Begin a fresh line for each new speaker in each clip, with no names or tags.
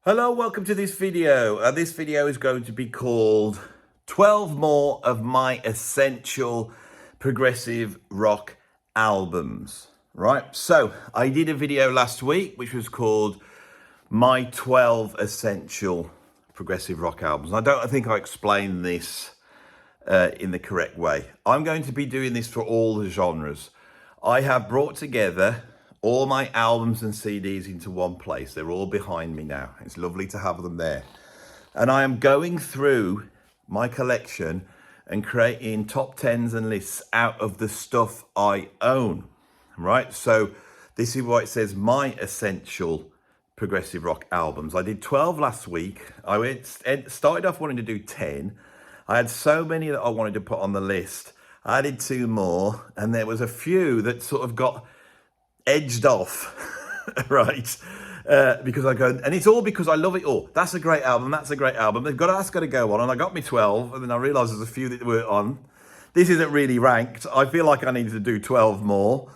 Hello, welcome to this video. This video is going to be called 12 more of my essential progressive rock albums, right? So I did a video last week, which was called my 12 essential progressive rock albums. I don't think I explained this in the correct way. I'm going to be doing this for all the genres. I have brought together all my albums and CDs into one place. They're all behind me now. It's lovely to have them there. And I am going through my collection and creating top 10s and lists out of the stuff I own, right? So this is why it says my essential progressive rock albums. I did 12 last week. Started off wanting to do 10. I had so many that I wanted to put on the list. I added 2 more, and there was a few that sort of got edged off, right? Because I go, and it's all because I love it all. That's a great album. That's a great album. That's got to go on. And I got me 12, and then I realised there's a few that weren't on. This isn't really ranked. I feel like I needed to do 12 more.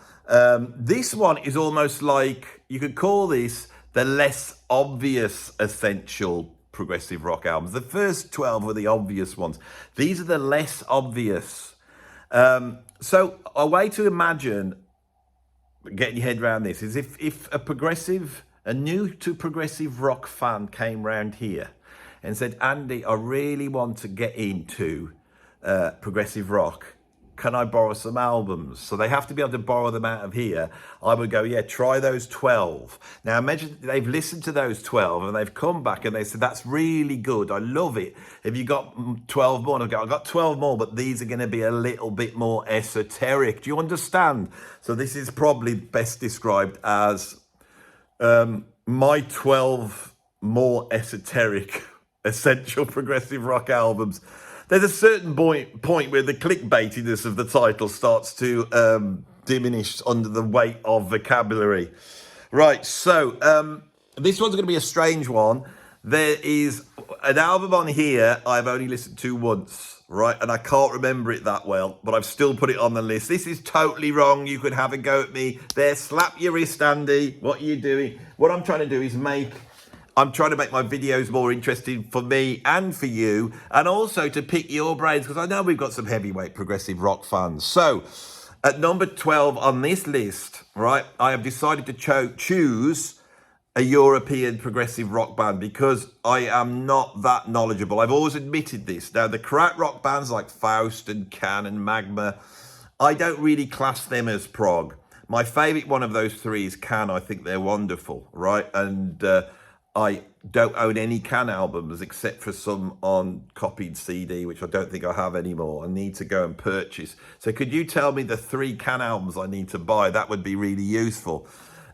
This one is almost like, you could call this the less obvious essential progressive rock albums. The first 12 were the obvious ones. These are the less obvious. So a way to imagine getting your head around this is if a new to progressive rock fan came round here and said, Andy, I really want to get into progressive rock. Can I borrow some albums? So they have to be able to borrow them out of here. I would go, yeah, try those 12. Now imagine they've listened to those 12 and they've come back and they said, that's really good. I love it. Have you got 12 more? And I go, I've got 12 more, but these are going to be a little bit more esoteric. Do you understand? So this is probably best described as my 12 more esoteric essential progressive rock albums. There's a certain point where the clickbaitiness of the title starts to diminish under the weight of vocabulary. Right, so this one's going to be a strange one. There is an album on here I've only listened to once, right? And I can't remember it that well, but I've still put it on the list. This is totally wrong. You could have a go at me. There, slap your wrist, Andy. What are you doing? What I'm trying to do is I'm trying to make my videos more interesting for me and for you, and also to pick your brains, because I know we've got some heavyweight progressive rock fans. So, at number 12 on this list, right, I have decided to choose a European progressive rock band because I am not that knowledgeable. I've always admitted this. Now, the crowd rock bands like Faust and Can and Magma, I don't really class them as prog. My favourite one of those three is Can. I think they're wonderful, right? And I don't own any Can albums except for some on copied CD, which I don't think I have anymore. I need to go and purchase. So could you tell me the 3 Can albums I need to buy? That would be really useful.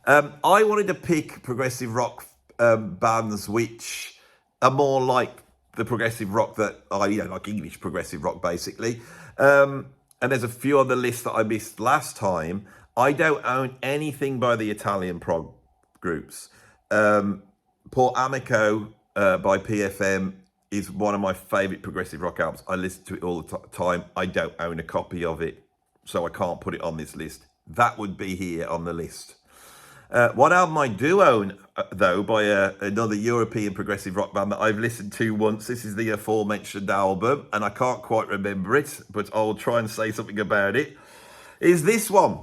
I wanted to pick progressive rock bands which are more like the progressive rock that like English progressive rock, basically. And there's a few on the list that I missed last time. I don't own anything by the Italian prog groups. Por Amico by PFM is one of my favourite progressive rock albums. I listen to it all the time. I don't own a copy of it, so I can't put it on this list. That would be here on the list. One album I do own, though, by another European progressive rock band that I've listened to once. This is the aforementioned album, and I can't quite remember it, but I'll try and say something about it. Is this one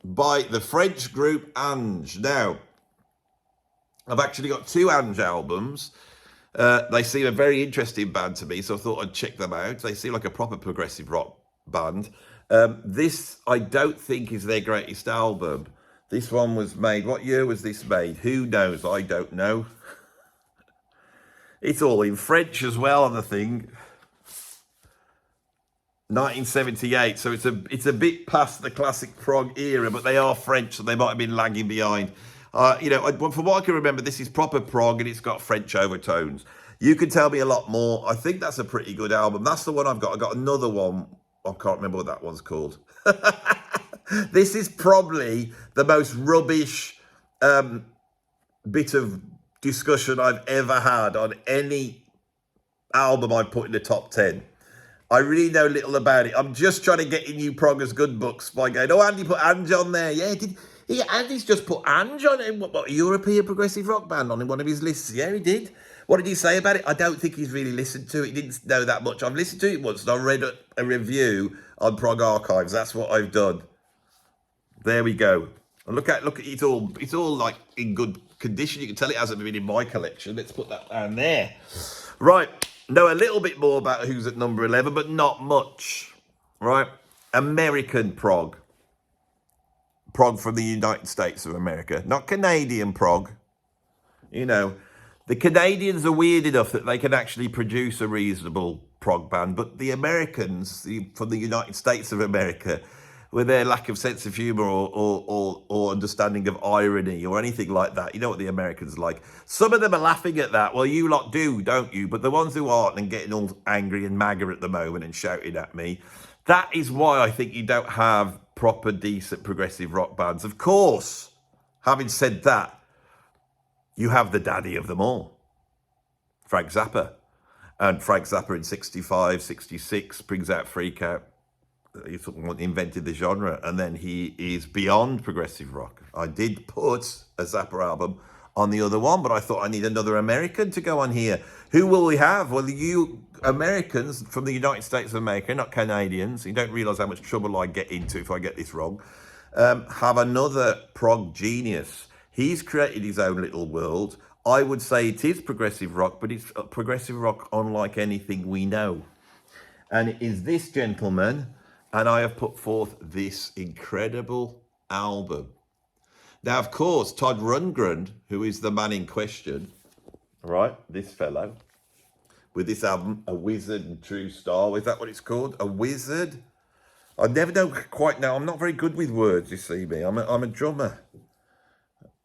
by the French group Ange. Now, I've actually got 2 Ange albums. They seem a very interesting band to me, so I thought I'd check them out. They seem like a proper progressive rock band. This, I don't think, is their greatest album. This one was made, what year was this made? Who knows? I don't know. It's all in French as well on the thing. 1978, so it's a bit past the classic prog era, but they are French, so they might have been lagging behind. From what I can remember, this is proper prog and it's got French overtones. You can tell me a lot more. I think that's a pretty good album. That's the one I've got. I've got another one. I can't remember what that one's called. This is probably the most rubbish bit of discussion I've ever had on any album I've put in the top 10. I really know little about it. I'm just trying to get in you Progger's good books by going, oh, Andy put Ange on there. Yeah, Andy's just put Ange on him, what, a European progressive rock band on in one of his lists. Yeah, he did. What did he say about it? I don't think he's really listened to it. He didn't know that much. I've listened to it once and I read a review on Prog Archives. That's what I've done. There we go. And look at it's all like in good condition. You can tell it hasn't been in my collection. Let's put that down there. Right. Know a little bit more about who's at number 11, but not much. Right. American prog. Prog from the United States of America. Not Canadian prog. You know, the Canadians are weird enough that they can actually produce a reasonable prog band, but the Americans from the United States of America, with their lack of sense of humour or understanding of irony or anything like that. You know what the Americans are like. Some of them are laughing at that. Well, you lot do, don't you? But the ones who aren't and getting all angry and MAGA at the moment and shouting at me, that is why I think you don't have proper, decent progressive rock bands. Of course, having said that, you have the daddy of them all, Frank Zappa. And Frank Zappa in 65, 66 brings out Freak Out. He invented the genre, and then he is beyond progressive rock. I did put a Zappa album on the other one, but I thought I need another American to go on here. Who will we have? Well, you Americans from the United States of America, not Canadians, you don't realise how much trouble I get into if I get this wrong, have another prog genius. He's created his own little world. I would say it is progressive rock, but it's progressive rock unlike anything we know. And it is this gentleman, and I have put forth this incredible album. Now, of course, Todd Rundgren, who is the man in question, right, this fellow, with this album, A Wizard and True Star. Is that what it's called? A Wizard? I never know quite now. I'm not very good with words, you see me. I'm a drummer.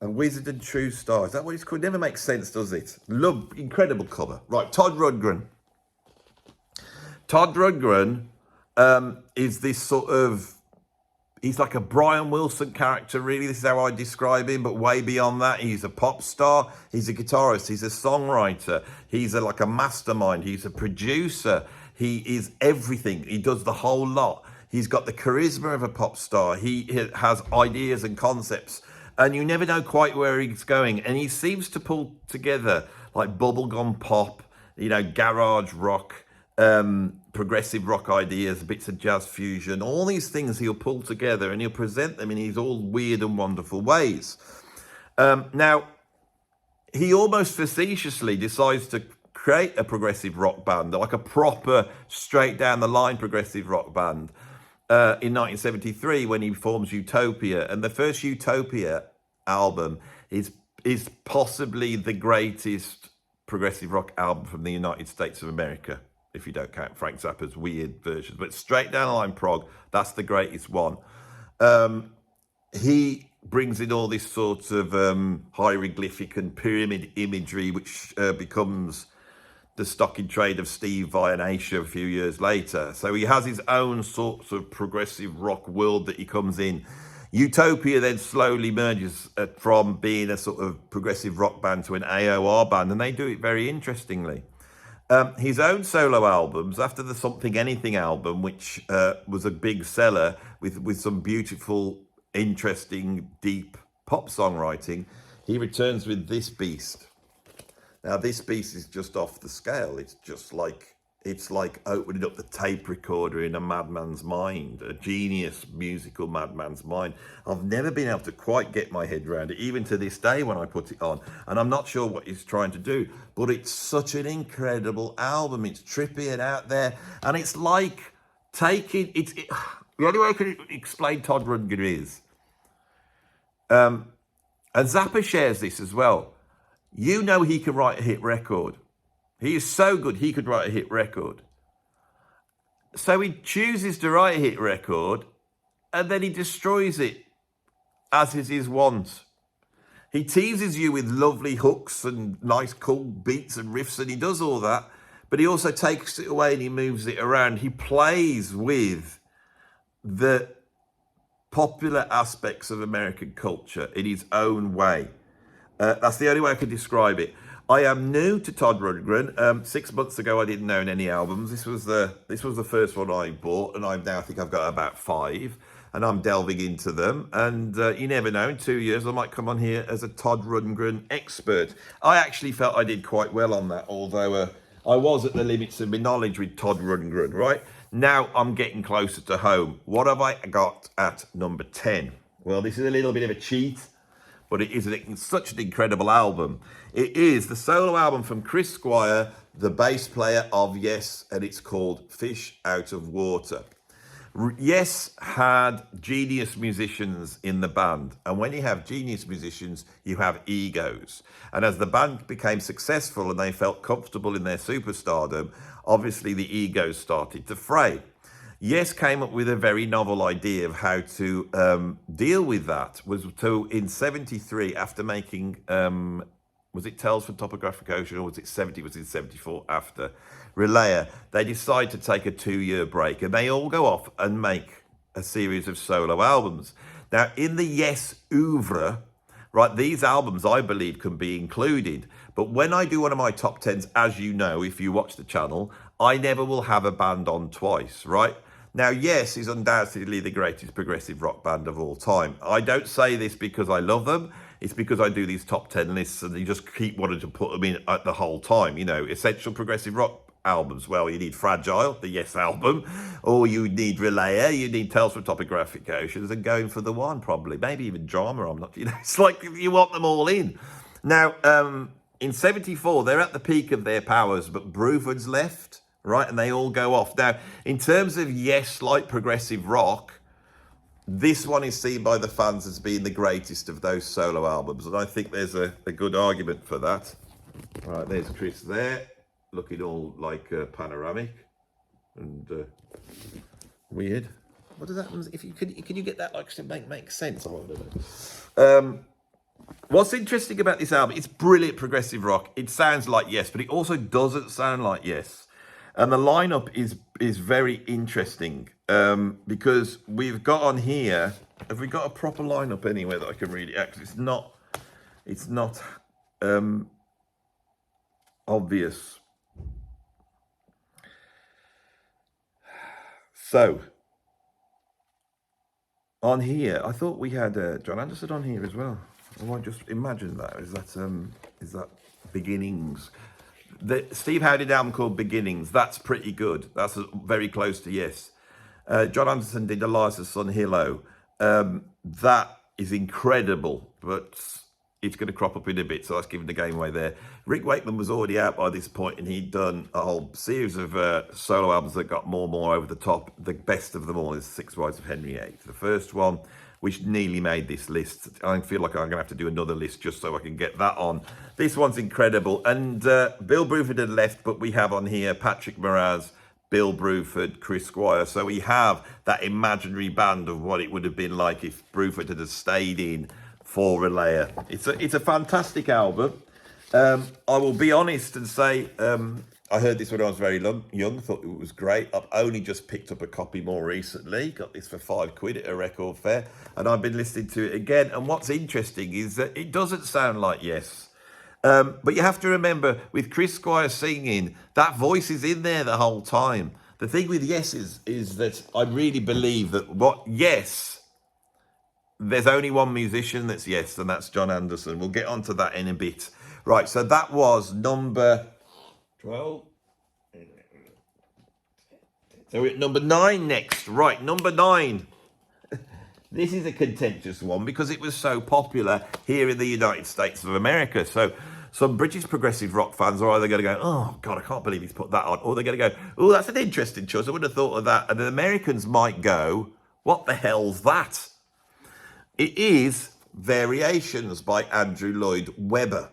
A Wizard and True Star. Is that what it's called? It never makes sense, does it? Love, incredible cover. Right, Todd Rundgren. Todd Rundgren is this sort of, he's like a Brian Wilson character, really. This is how I describe him, but way beyond that. He's a pop star, he's a guitarist, he's a songwriter, he's like a mastermind, he's a producer, he is everything, he does the whole lot. He's got the charisma of a pop star, he has ideas and concepts, and you never know quite where he's going, and he seems to pull together like bubblegum pop, you know, garage rock, progressive rock ideas, bits of jazz fusion, all these things he'll pull together and he'll present them in these all weird and wonderful ways. Now, he almost facetiously decides to create a progressive rock band, like a proper straight down the line progressive rock band in 1973 when he forms Utopia. And the first Utopia album is possibly the greatest progressive rock album from the United States of America, if you don't count Frank Zappa's weird versions. But straight down the line prog, that's the greatest one. He brings in all this sort of hieroglyphic and pyramid imagery, which becomes the stock in trade of Steve Vai and Aisha a few years later. So he has his own sorts of progressive rock world that he comes in. Utopia then slowly merges from being a sort of progressive rock band to an AOR band, and they do it very interestingly. His own solo albums, after the Something Anything album, which was a big seller with some beautiful, interesting, deep pop songwriting, he returns with this beast. Now, this beast is just off the scale. It's like opening up the tape recorder in a madman's mind, a genius musical madman's mind. I've never been able to quite get my head around it, even to this day when I put it on. And I'm not sure what he's trying to do, but it's such an incredible album. It's trippy and out there. And it's like taking, the only way I can explain Todd Rundgren is, and Zappa shares this as well. You know he can write a hit record. He is so good, he could write a hit record. So he chooses to write a hit record, and then he destroys it, as is his wont. He teases you with lovely hooks and nice cool beats and riffs, and he does all that, but he also takes it away and he moves it around. He plays with the popular aspects of American culture in his own way. That's the only way I can describe it. I am new to Todd Rundgren. 6 months ago, I didn't own any albums. This was the first one I bought, and I now think I've got about 5. and I'm delving into them. And you never know, in 2 years I might come on here as a Todd Rundgren expert. I actually felt I did quite well on that, although I was at the limits of my knowledge with Todd Rundgren, right? Now I'm getting closer to home. What have I got at number 10? Well, this is a little bit of a cheat, but it is such an incredible album. It is the solo album from Chris Squire, the bass player of Yes, and it's called Fish Out of Water. Yes had genius musicians in the band, and when you have genius musicians, you have egos. And as the band became successful and they felt comfortable in their superstardom, obviously the egos started to fray. Yes came up with a very novel idea of how to deal with that. Was to in '73, after making was it Tales from Topographic Ocean, or was it 70? Was it 74 after Relayer? They decide to take a 2-year break, and they all go off and make a series of solo albums. Now, in the Yes oeuvre, right, these albums, I believe, can be included. But when I do one of my top 10s, as you know, if you watch the channel, I never will have a band on twice, right? Now, Yes is undoubtedly the greatest progressive rock band of all time. I don't say this because I love them. It's because I do these top 10 lists and you just keep wanting to put them in at the whole time. You know, essential progressive rock albums. Well, you need Fragile, the Yes album, or you need Relayer, you need Tales from Topographic Oceans, and going for the one, probably. Maybe even Drama, I'm not, you know, it's like you want them all in. Now, in '74, they're at the peak of their powers, but Bruford's left, right? And they all go off. Now, in terms of Yes, like progressive rock, this one is seen by the fans as being the greatest of those solo albums. And I think there's a good argument for that. Right, there's Chris there, looking all like panoramic and weird. What does that mean? If you can you get that like to make sense? I don't know. What's interesting about this album, it's brilliant progressive rock. It sounds like Yes, but it also doesn't sound like Yes. And the lineup is very interesting because we've got on here, have we got a proper lineup anywhere that I can read it out? 'Cause it's not obvious. So, on here, I thought we had John Anderson on here as well. I just imagine that. Is that Beginnings? The Steve Howe did an album called Beginnings. That's pretty good. That's very close to Yes. John Anderson did Eliza's Son Hillo. That is incredible, but it's going to crop up in a bit, so that's giving the game away there. Rick Wakeman was already out by this point, and he'd done a whole series of solo albums that got more and more over the top. The best of them all is Six Wives of Henry VIII. The first one, which nearly made this list. I feel like I'm going to have to do another list just so I can get that on. This one's incredible. And Bill Bruford had left, but we have on here Patrick Moraz, Bill Bruford, Chris Squire. So we have that imaginary band of what it would have been like if Bruford had stayed in for Relayer. It's a fantastic album. I will be honest and say I heard this when I was very young, thought it was great. I've only just picked up a copy more recently, got this for £5 at a record fair, and I've been listening to it again. And what's interesting is that it doesn't sound like Yes. But you have to remember, with Chris Squire singing, that voice is in there the whole time. The thing with Yes is that I really believe that Yes, there's only one musician that's Yes, and that's John Anderson. We'll get onto that in a bit. Right, so that was number 12. So we're at number 9 next. Right, number 9. This is a contentious one because it was so popular here in the United States of America. So some British progressive rock fans are either going to go, oh, God, I can't believe he's put that on. Or they're going to go, oh, that's an interesting choice. I wouldn't have thought of that. And the Americans might go, what the hell's that? It is Variations by Andrew Lloyd Webber.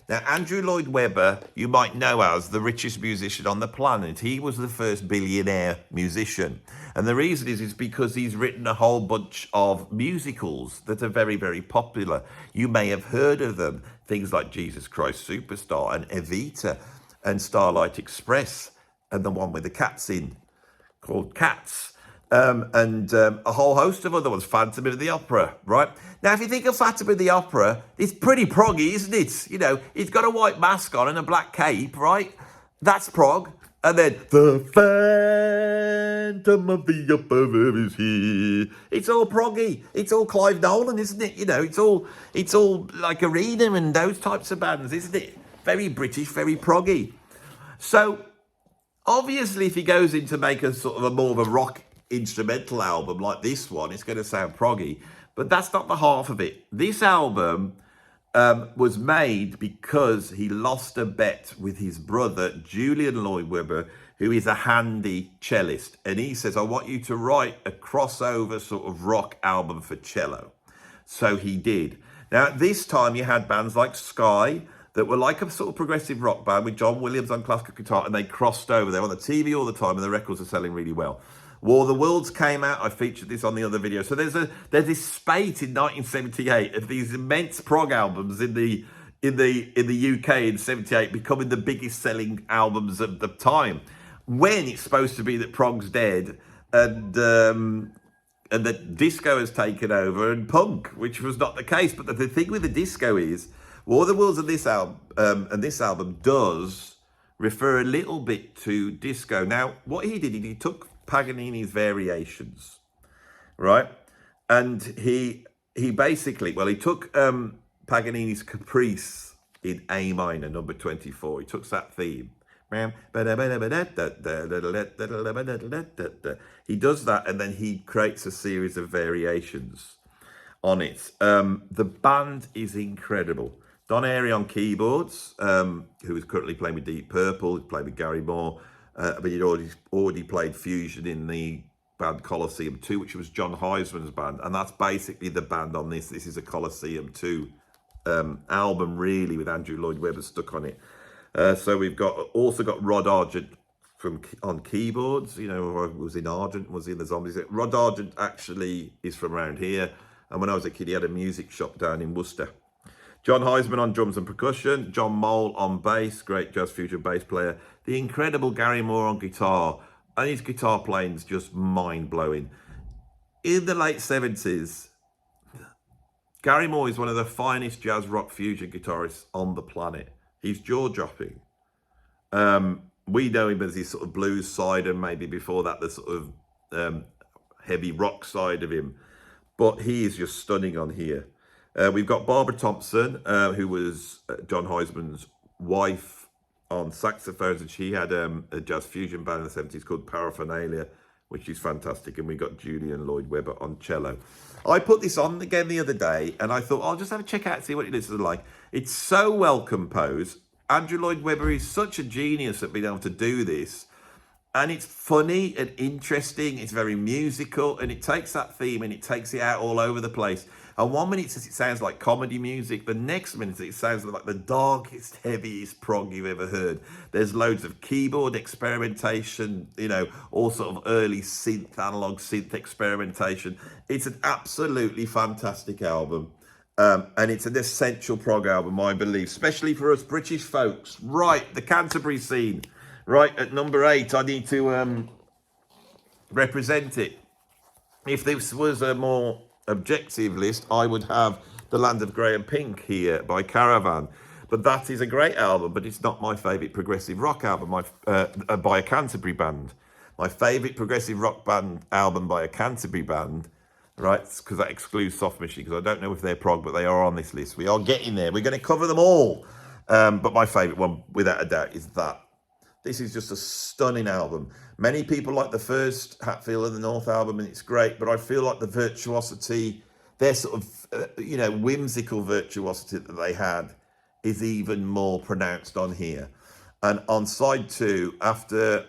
Now, Andrew Lloyd Webber, you might know as the richest musician on the planet. He was the first billionaire musician. And the reason is because he's written a whole bunch of musicals that are very, very popular. You may have heard of them. Things like Jesus Christ Superstar and Evita and Starlight Express and the one with the cats in called Cats. And a whole host of other ones, Phantom of the Opera, right? Now, if you think of Phantom of the Opera, it's pretty proggy, isn't it? You know, he's got a white mask on and a black cape, right? That's prog. And then, the Phantom of the Upper Room is here. It's all proggy. It's all Clive Nolan, isn't it? You know, it's all like Arena and those types of bands, isn't it? Very British, very proggy. So, obviously, if he goes in to make a sort of a more of a rock instrumental album like this one, it's going to sound proggy. But that's not the half of it. This album was made because he lost a bet with his brother, Julian Lloyd Webber, who is a handy cellist. And he says, I want you to write a crossover sort of rock album for cello. So he did. Now, at this time, you had bands like Sky that were like a sort of progressive rock band with John Williams on classical guitar, and they crossed over. They were on the TV all the time, and the records are selling really well. War of the Worlds came out. I featured this on the other video. So there's this spate in 1978 of these immense prog albums in the UK in '78 becoming the biggest selling albums of the time. When it's supposed to be that prog's dead and that disco has taken over and punk, which was not the case. But the thing with the disco is War of the Worlds and this album does refer a little bit to disco. Now, what he did, he took Paganini's Variations, right? And he basically, well, he took Paganini's Caprice in A minor, number 24. He took that theme. He does that, and then he creates a series of variations on it. The band is incredible. Don Airey on keyboards, who is currently playing with Deep Purple, he played with Gary Moore, but he'd already played Fusion in the band Colosseum 2, which was John Heisman's band, and that's basically the band on this. This is a Colosseum 2 album, really, with Andrew Lloyd Webber stuck on it. So we've also got Rod Argent on keyboards. You know, was in Argent, was in the Zombies. Rod Argent actually is from around here, and when I was a kid, he had a music shop down in Worcester. John Heisman on drums and percussion, John Mole on bass, great jazz fusion bass player, the incredible Gary Moore on guitar, and his guitar playing's just mind-blowing. In the late 70s, Gary Moore is one of the finest jazz rock fusion guitarists on the planet. He's jaw-dropping. We know him as his sort of blues side, and maybe before that the sort of heavy rock side of him, but he is just stunning on here. We've got Barbara Thompson, who was John Heisman's wife, on saxophones, and she had a jazz fusion band in the 70s called Paraphernalia, which is fantastic. And we got Julian Lloyd Webber on cello. I put this on again the other day, and I thought, I'll just have a check out and see what it listens like. It's so well composed. Andrew Lloyd Webber is such a genius at being able to do this. And it's funny and interesting. It's very musical, and it takes that theme and it takes it out all over the place. And 1 minute it sounds like comedy music. The next minute it sounds like the darkest, heaviest prog you've ever heard. There's loads of keyboard experimentation, you know, all sort of early synth, analog synth experimentation. It's an absolutely fantastic album. And it's an essential prog album, I believe, especially for us British folks. Right, the Canterbury scene. Right, at number 8, I need to represent it. If this was a more objective list, I would have The Land of Grey and Pink here by Caravan. But that is a great album, but it's not my favourite progressive rock album by a Canterbury band. My favourite progressive rock band album by a Canterbury band, right, because that excludes Soft Machine, because I don't know if they're prog, but they are on this list. We are getting there. We're going to cover them all. But my favourite one, without a doubt, is that. This is just a stunning album. Many people like the first Hatfield and the North album, and it's great, but I feel like the virtuosity, their sort of, whimsical virtuosity that they had is even more pronounced on here. And on side 2, after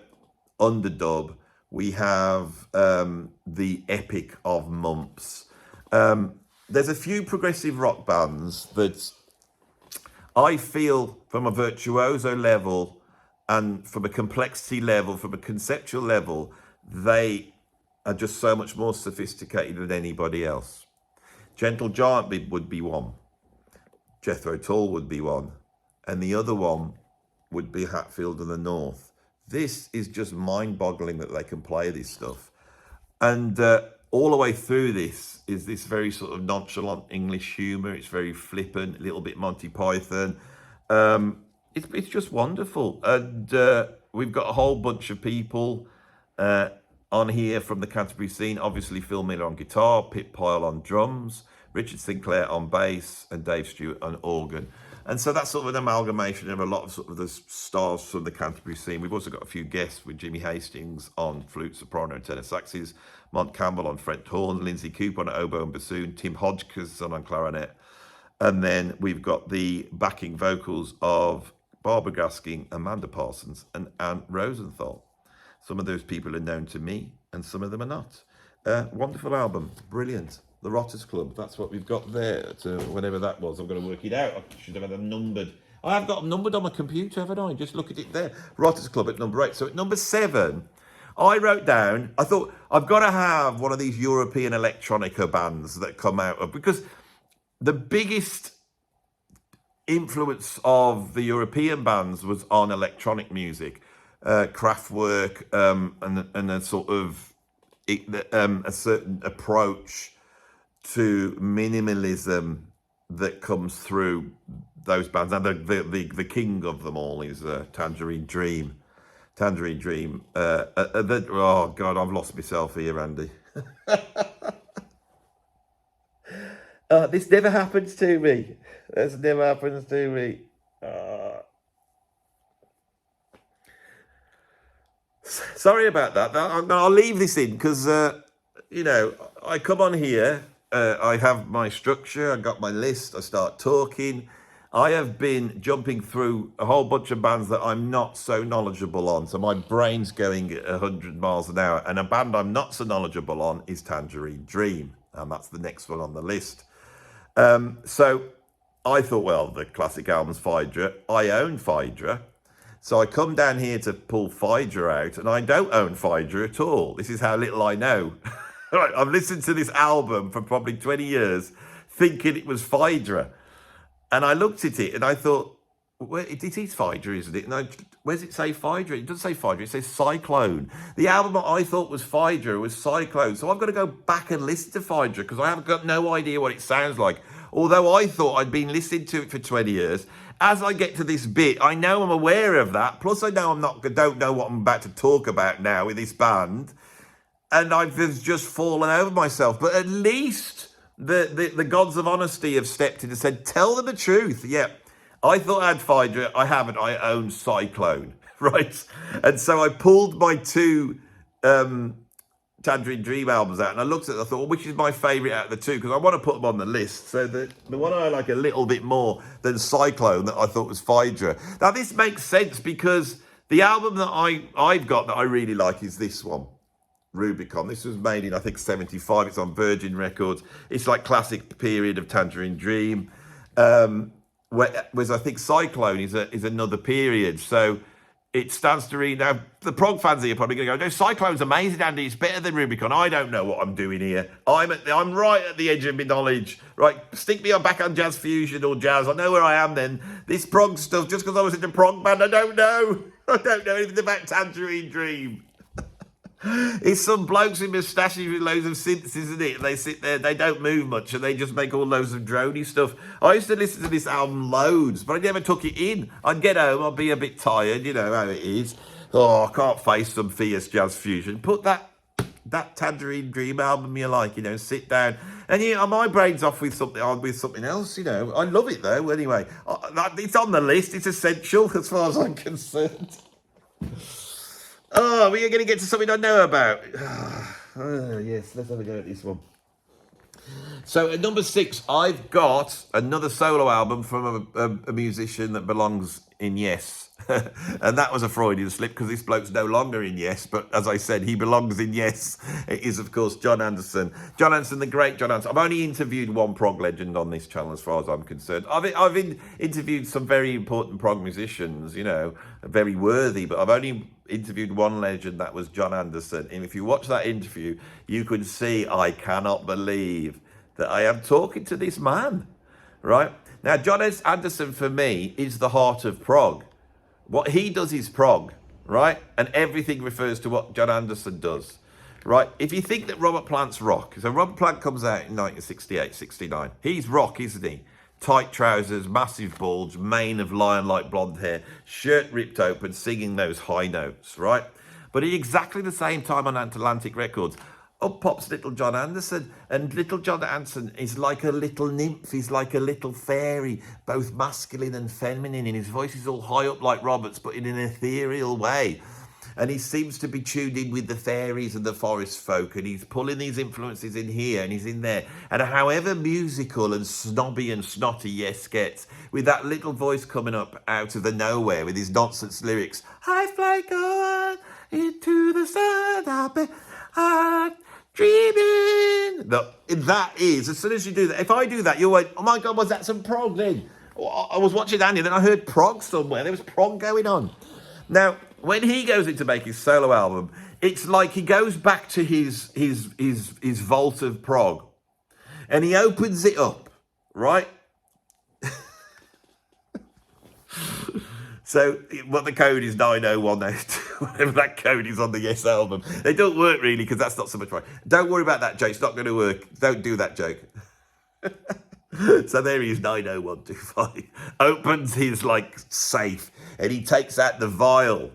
Underdub, we have the epic of Mumps. There's a few progressive rock bands that I feel from a virtuoso level and from a complexity level, from a conceptual level, they are just so much more sophisticated than anybody else. Gentle Giant would be one. Jethro Tull would be one. And the other one would be Hatfield and the North. This is just mind-boggling that they can play this stuff. And all the way through this is this very sort of nonchalant English humour. It's very flippant, a little bit Monty Python. It's just wonderful. And we've got a whole bunch of people on here from the Canterbury scene. Obviously, Phil Miller on guitar, Pip Pyle on drums, Richard Sinclair on bass, and Dave Stewart on organ. And so that's sort of an amalgamation of a lot of sort of the stars from the Canterbury scene. We've also got a few guests with Jimmy Hastings on flute, soprano, and tenor saxes, Mont Campbell on French horn, Lindsay Cooper on oboe and bassoon, Tim Hodgkinson on clarinet. And then we've got the backing vocals of Barbara Gasking, Amanda Parsons, and Anne Rosenthal. Some of those people are known to me, and some of them are not. Wonderful album, brilliant. The Rotters Club, that's what we've got there. So whenever that was, I'm going to work it out. I should have had them numbered. I have got them numbered on my computer, haven't I? Just look at it there. Rotters Club at number 8. So at number 7, I wrote down, I thought, I've got to have one of these European electronica bands that come out of, because the biggest influence of the European bands was on electronic music, Kraftwerk, and a sort of a certain approach to minimalism that comes through those bands. And the king of them all is Tangerine Dream. Tangerine Dream. Oh God, I've lost myself here, Andy. This never happens to me. This never happens to me. Sorry about that. I'll leave this in because, you know, I come on here. I have my structure. I got my list. I start talking. I have been jumping through a whole bunch of bands that I'm not so knowledgeable on. So my brain's going at 100 miles an hour. And a band I'm not so knowledgeable on is Tangerine Dream. And that's the next one on the list. So I thought, well, the classic album's Phaedra. I own Phaedra. So I come down here to pull Phaedra out, and I don't own Phaedra at all. This is how little I know. Right, I've listened to this album for probably 20 years, thinking it was Phaedra. And I looked at it and I thought, well, it is Phaedra, isn't it? And where does it say Phaedra? It doesn't say Phaedra, it says Cyclone. The album that I thought was Phaedra was Cyclone. So I've got to go back and listen to Phaedra because I haven't got no idea what it sounds like. Although I thought I'd been listening to it for 20 years. As I get to this bit, I know I'm aware of that. Plus I know don't know what I'm about to talk about now with this band. And I've just fallen over myself. But at least the gods of honesty have stepped in and said, tell them the truth. Yeah, I thought I had Phaedra. I haven't. I own Cyclone, right? And so I pulled my 2 Tangerine Dream albums out. And I looked at it. I thought, well, which is my favourite out of the 2? Because I want to put them on the list. So the one I like a little bit more than Cyclone that I thought was Phaedra. Now, this makes sense because the album that I've got that I really like is this one. Rubicon. This was made in, I think, 75. It's on Virgin Records. It's like classic period of Tangerine Dream. Whereas I think Cyclone is another period. So it stands to read. Now, the prog fans here are probably going to go, no, Cyclone's amazing, Andy. It's better than Rubicon. I don't know what I'm doing here. I'm right at the edge of my knowledge. Right, stick me back on jazz fusion or jazz. I know where I am then. This prog stuff, just because I was in a prog band, I don't know. I don't know anything about Tangerine Dream. It's some blokes in moustaches with loads of synths, isn't it? And they sit there, they don't move much, and they just make all loads of drony stuff. I used to listen to this album loads, but I never took it in. I'd get home, I'd be a bit tired, you know how it is. Oh, I can't face some fierce jazz fusion. Put that Tangerine Dream album you like, you know, sit down. And yeah, my brain's off with something else, you know. I love it though, anyway. It's on the list, it's essential as far as I'm concerned. Oh, we're going to get to something I know about. Yes, let's have a go at this one. So at number 6, I've got another solo album from a musician that belongs in Yes. And that was a Freudian slip because this bloke's no longer in Yes. But as I said, he belongs in Yes. It is, of course, John Anderson. John Anderson, the great John Anderson. I've only interviewed one prog legend on this channel as far as I'm concerned. I've interviewed some very important prog musicians, you know, very worthy. But I've only interviewed one legend, that was John Anderson. And if you watch that interview, you could see I cannot believe that I am talking to this man, right? Now, John Anderson, for me, is the heart of prog. What he does is prog, right? And everything refers to what John Anderson does, right? If you think that Robert Plant's rock, so Robert Plant comes out in 1968, 69. He's rock, isn't he? tight trousers, massive bulge, mane of lion-like blonde hair, shirt ripped open, singing those high notes, right? But at exactly the same time on Atlantic Records, up pops Little John Anderson, and Little John Anderson is like a little nymph, he's like a little fairy, both masculine and feminine, and his voice is all high up like Robert's, but in an ethereal way. And he seems to be tuned in with the fairies and the forest folk, and he's pulling these influences in here and he's in there. And however musical and snobby and snotty Yes gets, with that little voice coming up out of the nowhere with his nonsense lyrics, I fly go on into the sun, I'm dreaming. That is, as soon as you do that, if I do that, you're like, oh my God, was that some prog then? I was watching Andy, then I heard prog somewhere. There was prog going on. Now, when he goes in to make his solo album, it's like he goes back to his vault of prog, and he opens it up, right? So what the code is 90192, whatever that code is on the Yes album. They don't work really because that's not so much right. Don't worry about that joke. It's not going to work. Don't do that joke. So there he is, 90125. Opens his like safe and he takes out the vial.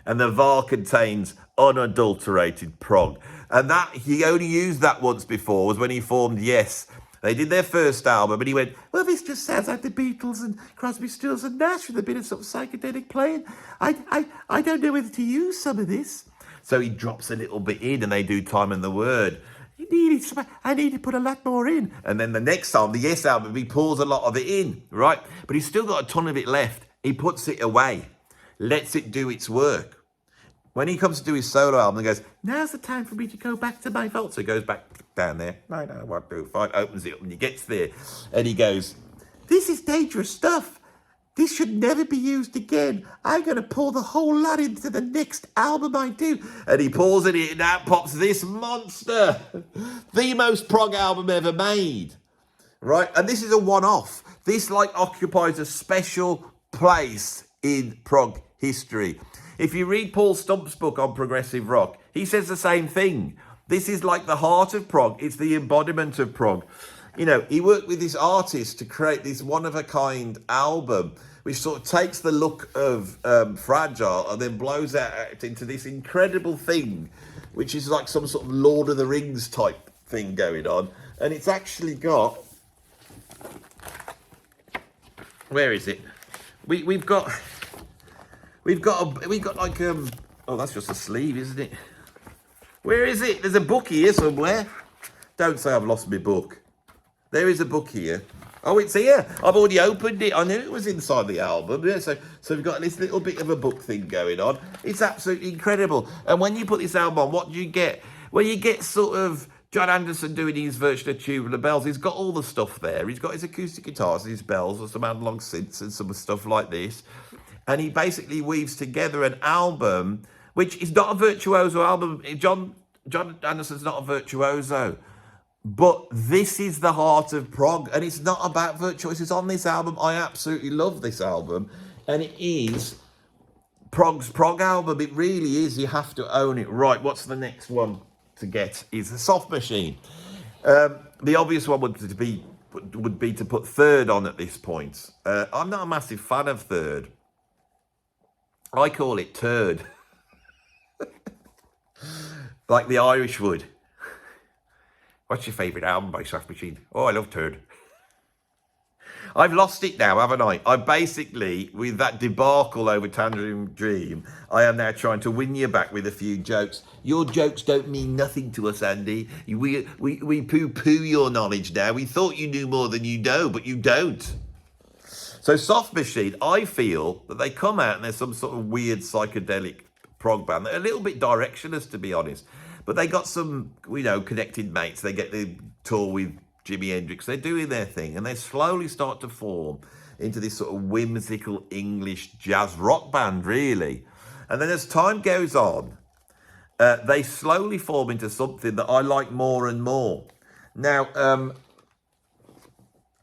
And the vial contains unadulterated prog. And that he only used that once before was when he formed Yes. They did their first album and he went, well, this just sounds like the Beatles and Crosby, Stills and Nash with a bit of sort of psychedelic playing. I don't know whether to use some of this. So he drops a little bit in and they do Time and the Word. I need to put a lot more in. And then the next album, the Yes album, he pours a lot of it in, right? But he's still got a ton of it left. He puts it away, lets it do its work. When he comes to do his solo album, he goes, now's the time for me to go back to my vault. So he goes back down there, 90125, opens it up and he gets there. And he goes, this is dangerous stuff. This should never be used again. I'm going to pour the whole lot into the next album I do. And he pours it in and out pops this monster. The most prog album ever made. Right? And this is a one-off. This like occupies a special place in prog history. If you read Paul Stump's book on progressive rock, he says the same thing. This is like the heart of prog. It's the embodiment of prog. You know, he worked with this artist to create this one-of-a-kind album, which sort of takes the look of Fragile and then blows out into this incredible thing, which is like some sort of Lord of the Rings type thing going on. And it's actually got... Where is it? We've got like oh, that's just a sleeve, isn't it? Where is it? There's a book here somewhere. Don't say I've lost my book. There is a book here. Oh, it's here. I've already opened it. I knew it was inside the album. Yeah, so we've got this little bit of a book thing going on. It's absolutely incredible. And when you put this album on, what do you get? Well, you get sort of John Anderson doing his version of Tubular Bells. He's got all the stuff there. He's got his acoustic guitars, his bells, and some analog synths and some stuff like this. And he basically weaves together an album, which is not a virtuoso album. John Anderson's not a virtuoso. But this is the heart of prog. And it's not about virtuosos. It's on this album. I absolutely love this album. And it is prog's prog album. It really is. You have to own it. Right, what's the next one to get? Is the Soft Machine. The obvious one would be to put Third on at this point. I'm not a massive fan of Third. I call it Turd. Like the Irish would. What's your favourite album by Soft Machine? Oh, I love Turd. I've lost it now, haven't I? I basically, with that debacle over Tangerine Dream, I am now trying to win you back with a few jokes. Your jokes don't mean nothing to us, Andy. We poo-poo your knowledge now. We thought you knew more than you know, but you don't. So Soft Machine, I feel that they come out and there's some sort of weird psychedelic prog band. They're a little bit directionless, to be honest. But they got some, connected mates. They get the tour with Jimi Hendrix. They're doing their thing. And they slowly start to form into this sort of whimsical English jazz rock band, really. And then as time goes on, they slowly form into something that I like more and more. Now,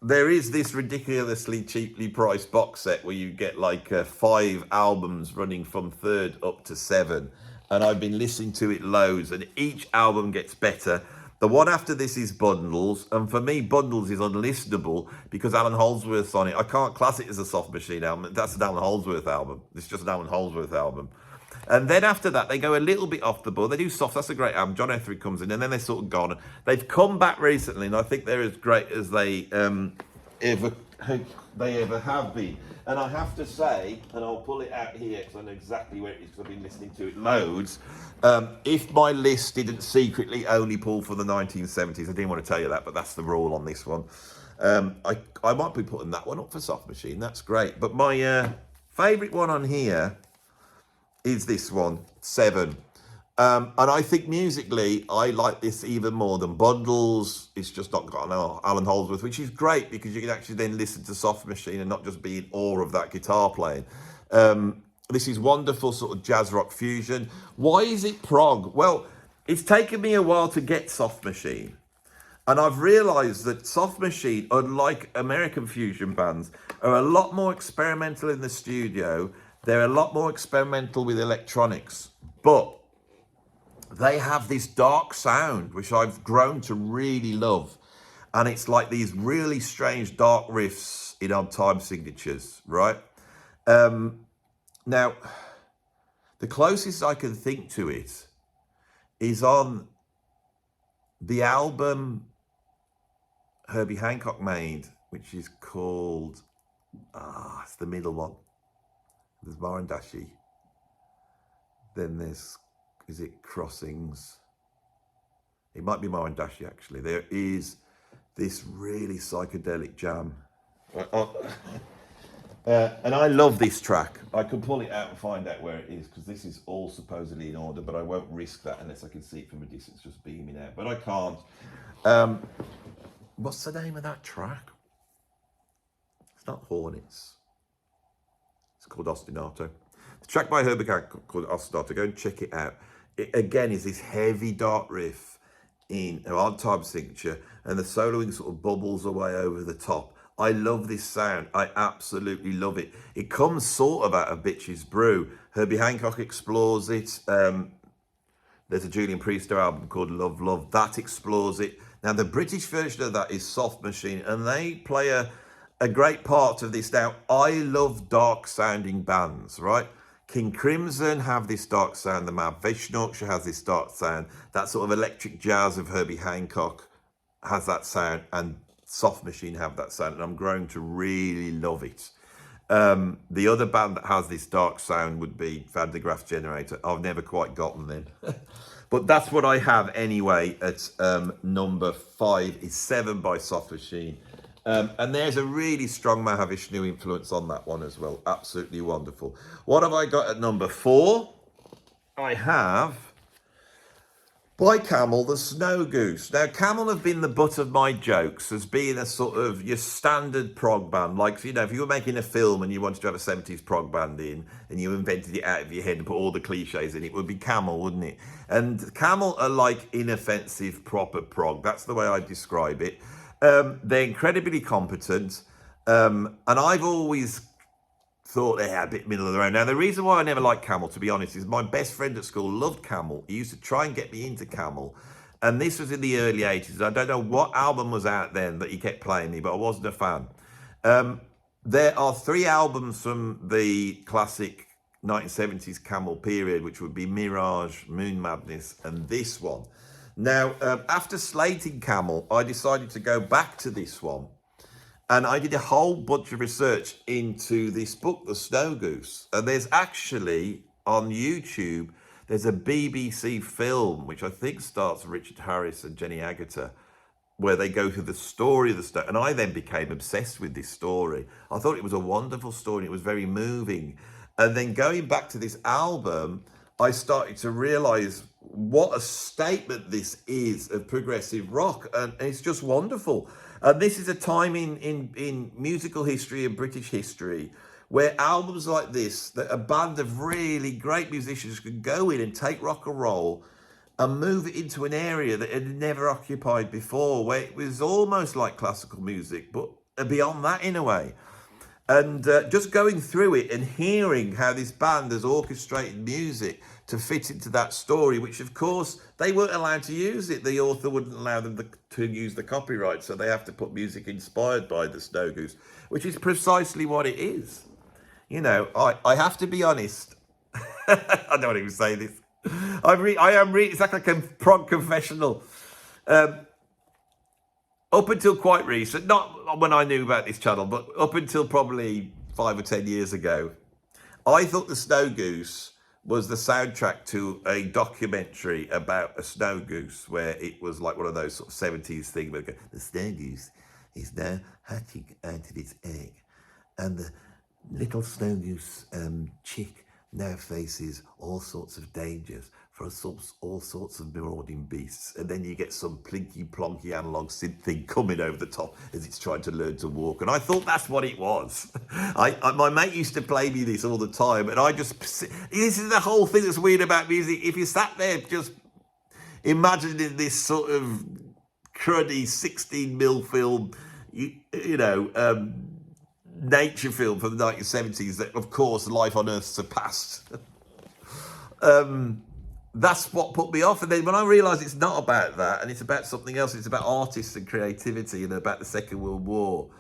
there is this ridiculously cheaply priced box set where you get like 5 albums running from Third up to 7. And I've been listening to it loads and each album gets better. The one after this is Bundles, and for me, Bundles is unlistenable because Alan Holdsworth's on it. I can't class it as a Soft Machine album. That's an Alan Holdsworth album. It's just an Alan Holdsworth album. And then after that, they go a little bit off the board. They do Soft. That's a great album. John Etheridge comes in, and then they're sort of gone. They've come back recently, and I think they're as great as they ever have been. And I have to say, and I'll pull it out here because I know exactly where it is because I've been listening to it loads. If my list didn't secretly only pull for the 1970s, I didn't want to tell you that, but that's the rule on this one. I might be putting that one up for Soft Machine. That's great. But my favourite one on here is this one, 7. And I think musically, I like this even more than Bundles. It's just not got an Alan Holdsworth, which is great because you can actually then listen to Soft Machine and not just be in awe of that guitar playing. This is wonderful sort of jazz rock fusion. Why is it prog? Well, it's taken me a while to get Soft Machine. And I've realised that Soft Machine, unlike American fusion bands, are a lot more experimental in the studio. They're a lot more experimental with electronics. But they have this dark sound, which I've grown to really love. And it's like these really strange dark riffs in odd time signatures, right? Now, the closest I can think to it is on the album Herbie Hancock made, which is called, it's the middle one. There's Morandashi. Then there's, is it Crossings? It might be Morandashi, actually. There is this really psychedelic jam. And I love this track. I can pull it out and find out where it is because this is all supposedly in order, but I won't risk that unless I can see it from a distance just beaming out. But I can't. What's the name of that track? It's not Hornets. It's called Ostinato. The track by Herbie Hancock called Ostinato. Go and check it out. It, again, is this heavy dark riff in an odd time signature, and the soloing sort of bubbles away over the top. I love this sound. I absolutely love it. It comes sort of out of Bitches Brew. Herbie Hancock explores it. There's a Julian Priester album called Love, Love. That explores it. Now, the British version of that is Soft Machine, and they play a great part of this. Now, I love dark-sounding bands, right? King Crimson have this dark sound. The Mad Vishnorksha has this dark sound. That sort of electric jazz of Herbie Hancock has that sound, and Soft Machine have that sound, and I'm growing to really love it. The other band that has this dark sound would be Van de Graaff's Generator. I've never quite gotten them. But that's what I have anyway at number 5 is 7 by Soft Machine. And there's a really strong Mahavishnu influence on that one as well. Absolutely wonderful. What have I got at number 4? I have, by Camel, the Snow Goose. Now, Camel have been the butt of my jokes as being a sort of your standard prog band. Like, you know, if you were making a film and you wanted to have a 70s prog band in and you invented it out of your head and put all the cliches in, it would be Camel, wouldn't it? And Camel are like inoffensive, proper prog. That's the way I describe it. They're incredibly competent. And I've always thought they had a bit middle of the road. Now, the reason why I never liked Camel, to be honest, is my best friend at school loved Camel. He used to try and get me into Camel. And this was in the early 80s. I don't know what album was out then that he kept playing me, but I wasn't a fan. There are 3 albums from the classic 1970s Camel period, which would be Mirage, Moon Madness, and this one. Now, after slating Camel, I decided to go back to this one. And I did a whole bunch of research into this book, The Snow Goose. And there's actually, on YouTube, there's a BBC film, which I think starts Richard Harris and Jenny Agutter, where they go through the story of the snow. And I then became obsessed with this story. I thought it was a wonderful story. It was very moving. And then going back to this album, I started to realize what a statement this is of progressive rock. And it's just wonderful. And this is a time in musical history and British history where albums like this, that a band of really great musicians could go in and take rock and roll and move it into an area that it had never occupied before, where it was almost like classical music, but beyond that in a way. And just going through it and hearing how this band has orchestrated music to fit into that story, which of course they weren't allowed to use it. The author wouldn't allow them to use the copyright, so they have to put music inspired by the Snow Goose, which is precisely what it is. You know, I have to be honest. I don't even say this. It's like a prog confessional. Up until quite recent, not when I knew about this channel, but up until probably 5 or 10 years ago, I thought the Snow Goose was the soundtrack to a documentary about a snow goose, where it was like one of those sort of 70s things where the snow goose is now hatching out of its egg, and the little snow goose chick now faces all sorts of dangers for all sorts of marauding beasts. And then you get some plinky plonky analog synth thing coming over the top as it's trying to learn to walk. And I thought that's what it was. My mate used to play me this all the time, and this is the whole thing that's weird about music. If you sat there just imagining this sort of cruddy 16mm film, nature film from the 1970s that, of course, Life on Earth surpassed. That's what put me off. And then when I realised it's not about that, and it's about something else, it's about artists and creativity and about the Second World War.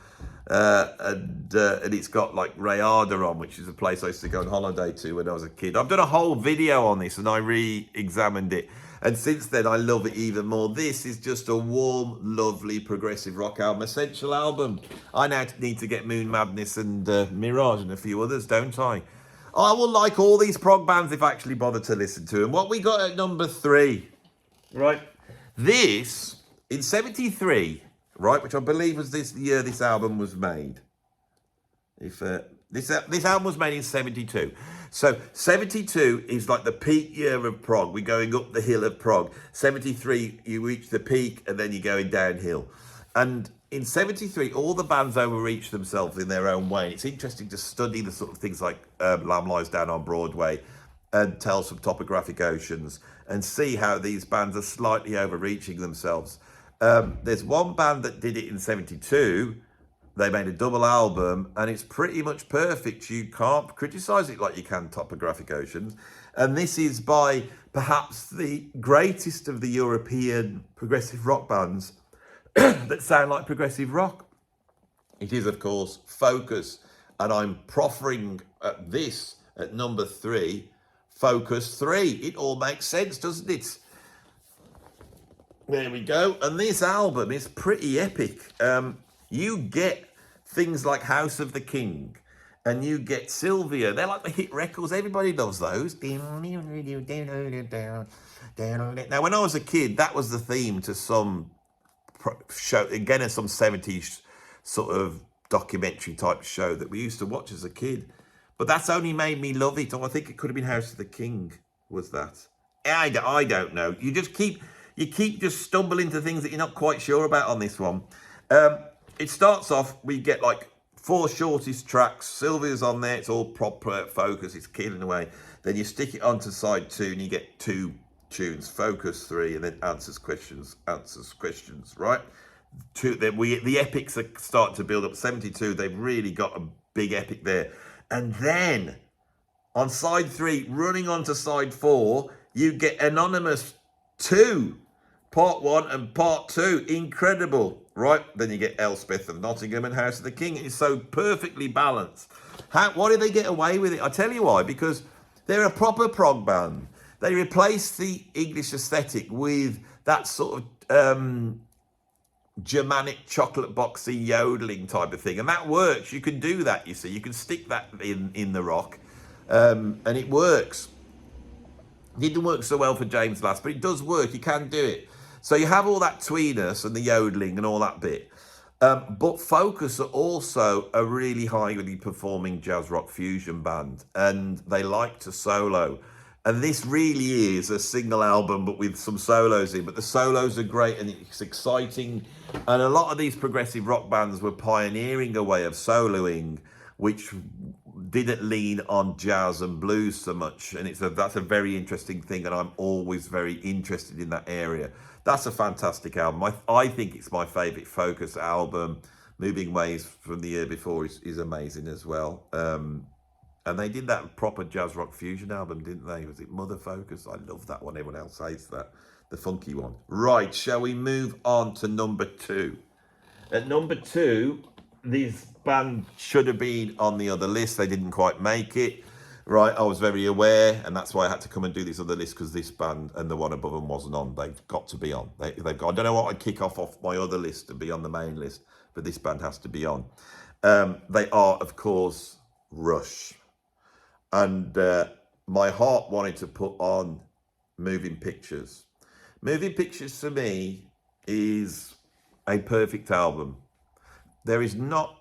And it's got like Rayada on, which is a place I used to go on holiday to when I was a kid. I've done a whole video on this and I re-examined it. And since then, I love it even more. This is just a warm, lovely, progressive rock album, essential album. I now need to get Moon Madness and Mirage and a few others, don't I? I will like all these prog bands if I actually bother to listen to them. What we got at number 3, right? This, in 73, right, which I believe was the year this album was made. If this album was made in 72. So 72 is like the peak year of prog. We're going up the hill of prog. 73, you reach the peak and then you're going downhill. And in 73, all the bands overreached themselves in their own way. It's interesting to study the sort of things like Lamb Lies Down on Broadway and Tales from Topographic Oceans and see how these bands are slightly overreaching themselves. There's one band that did it in 72. They made a double album and it's pretty much perfect. You can't criticize it like you can Topographic Oceans. And this is by perhaps the greatest of the European progressive rock bands that sound like progressive rock. It is, of course, Focus. And I'm proffering this at number 3, Focus 3. It all makes sense, doesn't it? There we go. And this album is pretty epic. You get things like House of the King and you get Sylvia. They're like the hit records. Everybody loves those. Now, when I was a kid, that was the theme to some show, again, in some 70s sort of documentary type show that we used to watch as a kid. But that's only made me love it. Or I think it could have been House of the King, was that? I don't know. You keep just stumbling into things that you're not quite sure about on this one. It starts off, we get like 4 shortest tracks. Sylvia's on there, it's all proper Focus, it's killing away. Then you stick it onto side 2 and you get 2 tunes, Focus 3, and then answers questions, right? The epics are starting to build up. 72, they've really got a big epic there. And then on side 3, running on to side 4, you get Anonymous 2. Part 1 and Part 2, incredible, right? Then you get Elspeth of Nottingham and House of the King. It's so perfectly balanced. Why did they get away with it? I tell you why, because they're a proper prog band. They replaced the English aesthetic with that sort of Germanic chocolate boxy yodeling type of thing. And that works. You can do that, you see. You can stick that in the rock and it works. It didn't work so well for James Last, but it does work. You can do it. So you have all that tweeness and the yodeling and all that bit. But Focus are also a really highly performing jazz rock fusion band. And they like to solo. And this really is a single album, but with some solos in. But the solos are great and it's exciting. And a lot of these progressive rock bands were pioneering a way of soloing, which didn't lean on jazz and blues so much. And that's a very interesting thing. And I'm always very interested in that area. That's a fantastic album. I think it's my favourite Focus album. Moving Ways from the year before is amazing as well. And they did that proper jazz rock fusion album, didn't they? Was it Mother Focus? I love that one. Everyone else hates that. The funky one. Right, shall we move on to number 2? At number 2, this band should have been on the other list. They didn't quite make it. Right, I was very aware, and that's why I had to come and do this other list, because this band and the one above them wasn't on. They've got to be on. They've got, I don't know what I'd kick off my other list to be on the main list, but this band has to be on. They are, of course, Rush. And my heart wanted to put on Moving Pictures. Moving Pictures, for me, is a perfect album. There is not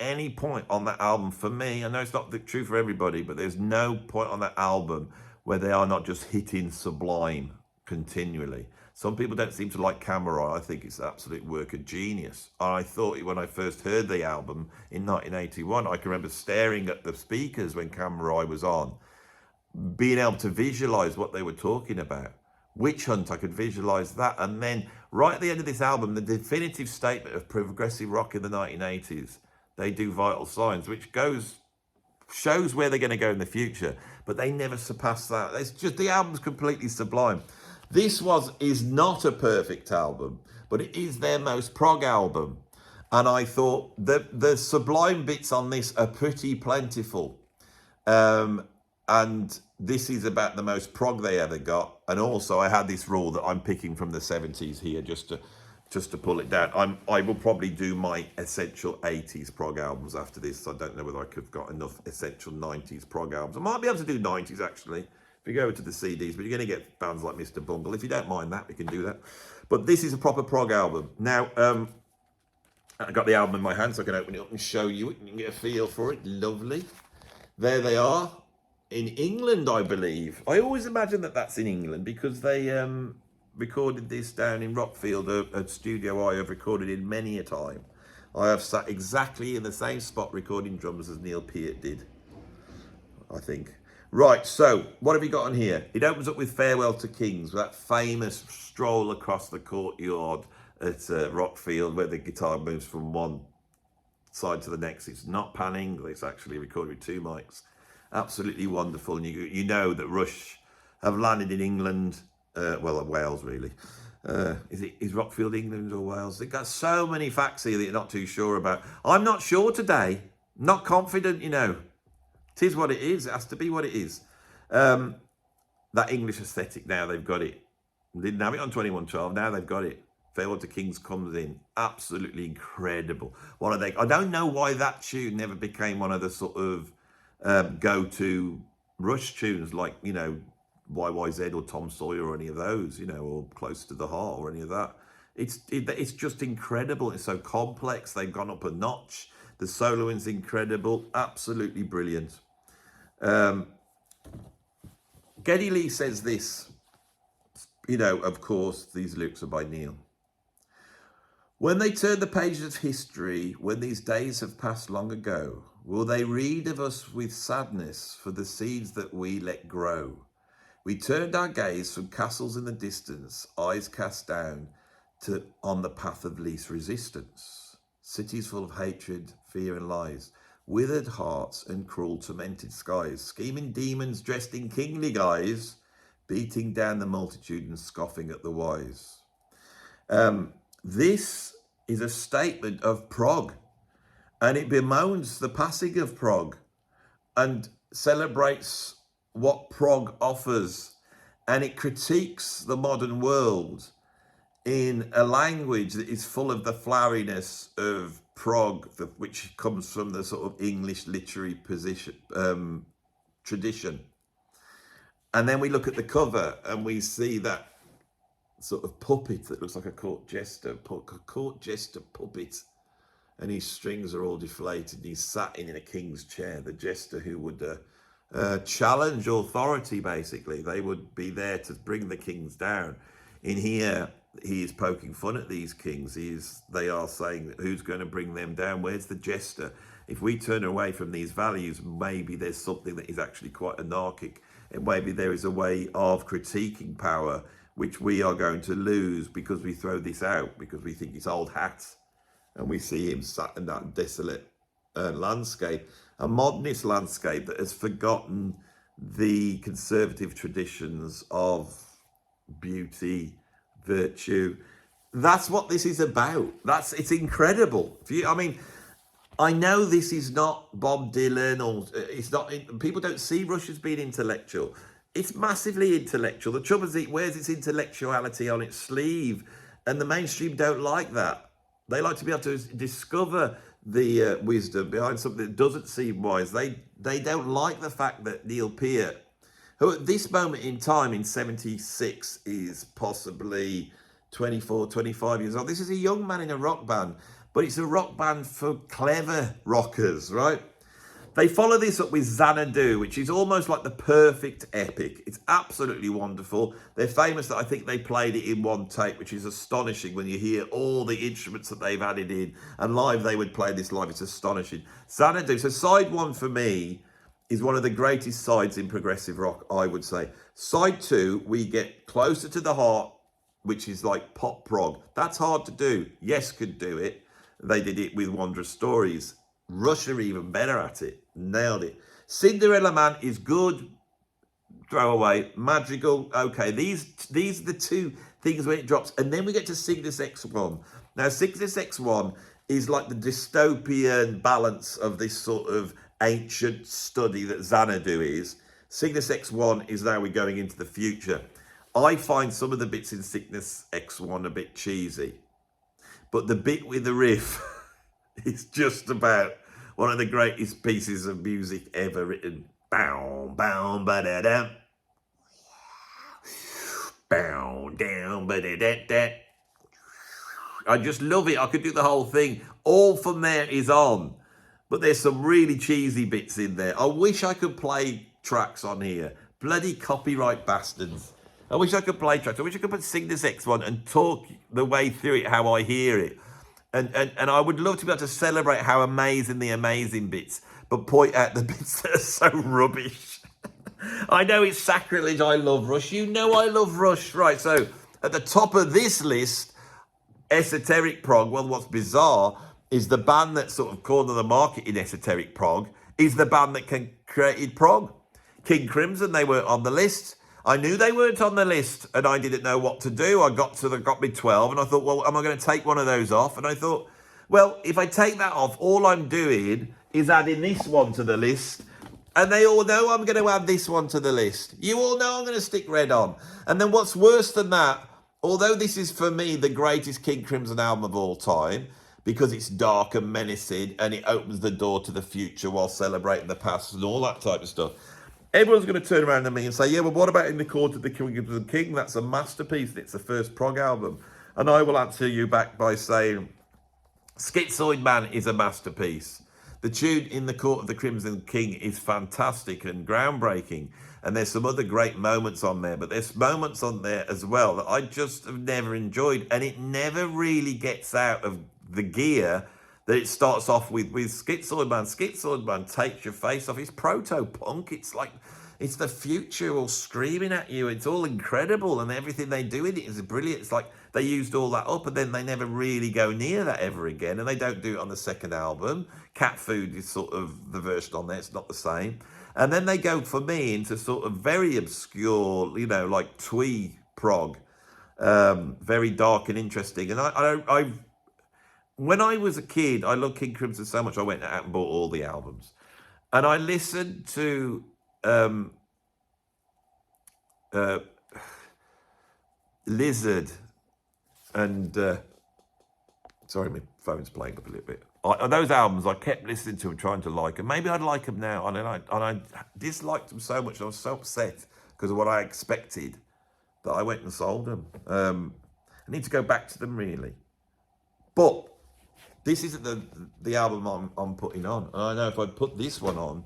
any point on that album for me. I know it's not the true for everybody, but there's no point on that album where they are not just hitting sublime continually. Some people don't seem to like Camel. I think it's an absolute work of genius. I thought it when I first heard the album in 1981. I can remember staring at the speakers when Camel was on, being able to visualize what they were talking about. Witch Hunt, I could visualize that. And then right at the end of this album, the definitive statement of progressive rock in the 1980s, they do Vital Signs, which shows where they're going to go in the future, but they never surpass that. It's just, the album's completely sublime. This is not a perfect album, but it is their most prog album. And I thought the sublime bits on this are pretty plentiful. And this is about the most prog they ever got. And also I had this rule that I'm picking from the 70s here just to pull it down. I will probably do my essential 80s prog albums after this. I don't know whether I could have got enough essential 90s prog albums. I might be able to do 90s actually, if you go over to the CDs, but you're going to get bands like Mr. Bungle. If you don't mind that, we can do that. But this is a proper prog album. Now, I got the album in my hand, so I can open it up and show you it, and you can get a feel for it. Lovely. There they are. In England, I believe. I always imagine that that's in England because they recorded this down in Rockfield, a studio I have recorded in many a time. I have sat exactly in the same spot recording drums as Neil Peart did, I think. Right, so what have we got on here? It opens up with Farewell to Kings, that famous stroll across the courtyard at Rockfield where the guitar moves from one side to the next. It's not panning, it's actually recorded with 2 mics. Absolutely wonderful. And you know that Rush have landed in England, well, Wales really. Is Rockfield England or Wales? They've got so many facts here that you're not too sure about. I'm not sure today, not confident, you know. It is what it is. It has to be what it is. That English aesthetic, now they've got it. Didn't have it on 2112. Now they've got it. Farewell to Kings comes in. Absolutely incredible. I don't know why that tune never became one of the sort of go-to Rush tunes, like, you know, YYZ or Tom Sawyer or any of those, you know, or Close to the Heart or any of that. It's just incredible. It's so complex. They've gone up a notch. The soloing's incredible. Absolutely brilliant. Geddy Lee says this, you know, of course, these lyrics are by Neil. When they turn the pages of history, when these days have passed long ago, will they read of us with sadness for the seeds that we let grow? We turned our gaze from castles in the distance, eyes cast down on the path of least resistance. Cities full of hatred, fear and lies, withered hearts and cruel tormented skies, scheming demons dressed in kingly guise, beating down the multitude and scoffing at the wise. This is a statement of prog, and it bemoans the passing of prog and celebrates what prog offers, and it critiques the modern world in a language that is full of the floweriness of prog, which comes from the sort of English literary tradition. And then we look at the cover and we see that sort of puppet that looks like a court jester puppet, and his strings are all deflated. He's sat in a king's chair, the jester who would challenge authority, basically. They would be there to bring the kings down. In here, he is poking fun at these kings. They are saying, who's going to bring them down? Where's the jester? If we turn away from these values, maybe there's something that is actually quite anarchic, and maybe there is a way of critiquing power which we are going to lose because we throw this out, because we think it's old hat. and we see him sat in that desolate landscape, a modernist landscape that has forgotten the conservative traditions of beauty, virtue. That's what this is about. It's incredible. I mean, I know this is not Bob Dylan, or it's not. People don't see Rush as being intellectual. It's massively intellectual. The trouble is, it wears its intellectuality on its sleeve, and the mainstream don't like that. They like to be able to discover the wisdom behind something that doesn't seem wise. They don't like the fact that Neil Peart, who at this moment in time in 76 is possibly 24, 25 years old. This is a young man in a rock band, but it's a rock band for clever rockers, right? They follow this up with Xanadu, which is almost like the perfect epic. It's absolutely wonderful. They're famous that I think they played it in one take, which is astonishing when you hear all the instruments that they've added in. And live, they would play this live. It's astonishing. Xanadu. So side one for me is one of the greatest sides in progressive rock, I would say. Side two, we get closer to the heart, which is like pop prog. That's hard to do. Yes could do it. They did it with Wondrous Stories. Rush are even better at it. Nailed it. Cinderella Man is good. Throw away. Madrigal. Okay, these are the two things when it drops. And then we get to Cygnus X1. Now, Cygnus X1 is like the dystopian balance of this sort of ancient study that Xanadu is. Cygnus X1 is now we're going into the future. I find some of the bits in Cygnus X1 a bit cheesy. But the bit with the riff is just about one of the greatest pieces of music ever written. Bow, bow, ba-da-da. Bow, down, ba-da-da-da. I just love it. I could do the whole thing. All from there is on. But there's some really cheesy bits in there. I wish I could play tracks on here. Bloody copyright bastards. I wish I could play tracks. I wish I could put Cygnus X1 and talk the way through it how I hear it. And I would love to be able to celebrate how amazing the amazing bits, but point out the bits that are so rubbish. I know it's sacrilege. I love Rush. You know I love Rush. Right, so at the top of this list, esoteric prog. Well, what's bizarre is the band that sort of cornered the market in esoteric prog is the band that created prog. King Crimson, they weren't on the list. I knew they weren't on the list, and I didn't know what to do. I got me 12, and I thought, well, am I going to take one of those off? And I thought, well, if I take that off, all I'm doing is adding this one to the list. And they all know I'm going to add this one to the list. You all know I'm going to stick red on. And then what's worse than that, although this is for me the greatest King Crimson album of all time, because it's dark and menacing, and it opens the door to the future while celebrating the past and all that type of stuff, everyone's going to turn around to me and say, yeah, well, what about In the Court of the King? That's a masterpiece. It's the first prog album. And I will answer you back by saying, Schizoid Man is a masterpiece. The tune In the Court of the Crimson King is fantastic and groundbreaking. And there's some other great moments on there. But there's moments on there as well that I just have never enjoyed. And it never really gets out of the gear that it starts off with Schizoid Man. Schizoid Man takes your face off. It's proto-punk. It's like, it's the future all screaming at you. It's all incredible, and everything they do in it is brilliant. It's like they used all that up, and then they never really go near that ever again, and they don't do it on the second album. Cat Food is sort of the version on there. It's not the same. And then they go, for me, into sort of very obscure, you know, like twee prog, very dark and interesting. And I when I was a kid, I loved King Crimson so much, I went out and bought all the albums. And I listened to Lizard and... sorry, my phone's playing up a little bit. Those albums, I kept listening to them, trying to like them. Maybe I'd like them now. And I disliked them so much. I was so upset because of what I expected that I went and sold them. I need to go back to them, really. But this isn't the album I'm putting on. And I know if I'd put this one on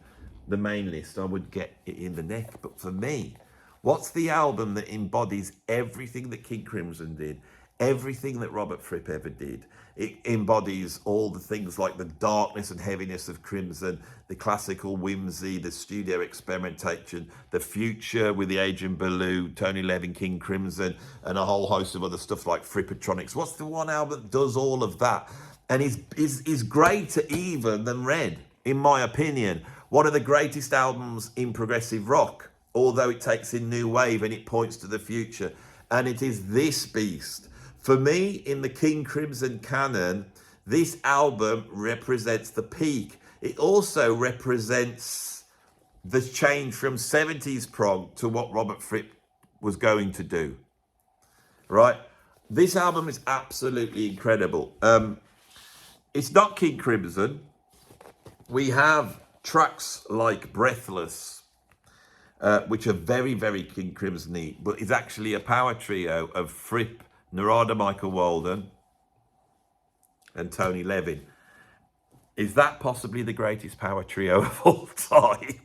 the main list, I would get it in the neck. But for me, what's the album that embodies everything that King Crimson did, everything that Robert Fripp ever did? It embodies all the things like the darkness and heaviness of Crimson, the classical whimsy, the studio experimentation, the future with the Adrian Belew, Tony Levin, King Crimson, and a whole host of other stuff like Frippatronics. What's the one album that does all of that? and is greater even than Red, in my opinion. One of the greatest albums in progressive rock, although it takes in new wave and it points to the future. And it is this beast. For me, in the King Crimson canon, this album represents the peak. It also represents the change from 70s prog to what Robert Fripp was going to do, right? This album is absolutely incredible. It's not King Crimson. We have tracks like Breathless, which are very, very King Crimson-y, but it's actually a power trio of Fripp, Narada Michael Walden, and Tony Levin. Is that possibly the greatest power trio of all time?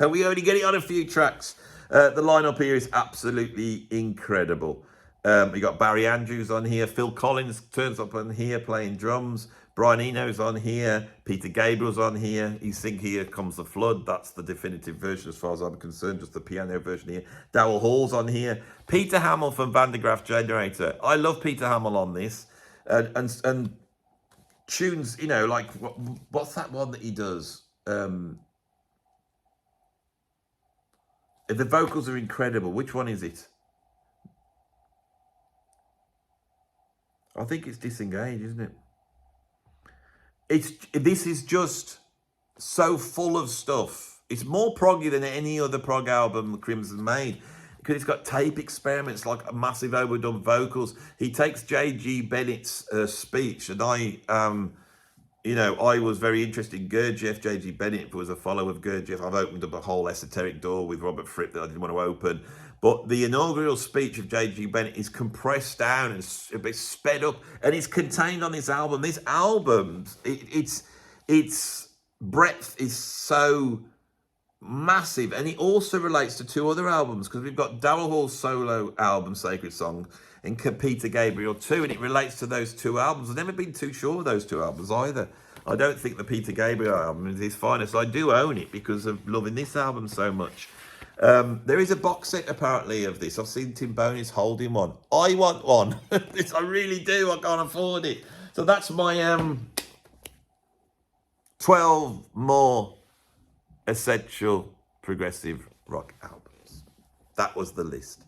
And we only get it on a few tracks. The lineup here is absolutely incredible. We got Barry Andrews on here. Phil Collins turns up on here playing drums. Brian Eno's on here. Peter Gabriel's on here. You sing Here Comes the Flood. That's the definitive version as far as I'm concerned. Just the piano version here. Dowell Hall's on here. Peter Hamill from Van de Graaff Generator. I love Peter Hamill on this. And tunes, you know, like what's that one that he does? The vocals are incredible. Which one is it? I think it's Disengage, isn't it? This is just so full of stuff. It's more proggy than any other prog album Crimson made, because it's got tape experiments, like massive overdub vocals. He takes J.G. Bennett's speech, and I was very interested in Gurdjieff. J.G. Bennett was a follower of Gurdjieff. I've opened up a whole esoteric door with Robert Fripp that I didn't want to open. But the inaugural speech of J.G. Bennett is compressed down and it's sped up, and it's contained on this album. This album, its breadth is so massive, and it also relates to two other albums, because we've got Dowell Hall's solo album, Sacred Song, and Peter Gabriel too, and it relates to those two albums. I've never been too sure of those two albums either. I don't think the Peter Gabriel album is his finest. I do own it because of loving this album so much. There is a box set apparently of this. I've seen Tim Boney's holding one. I want one. I really do. I can't afford it. So that's my 12 more essential progressive rock albums. That was the list.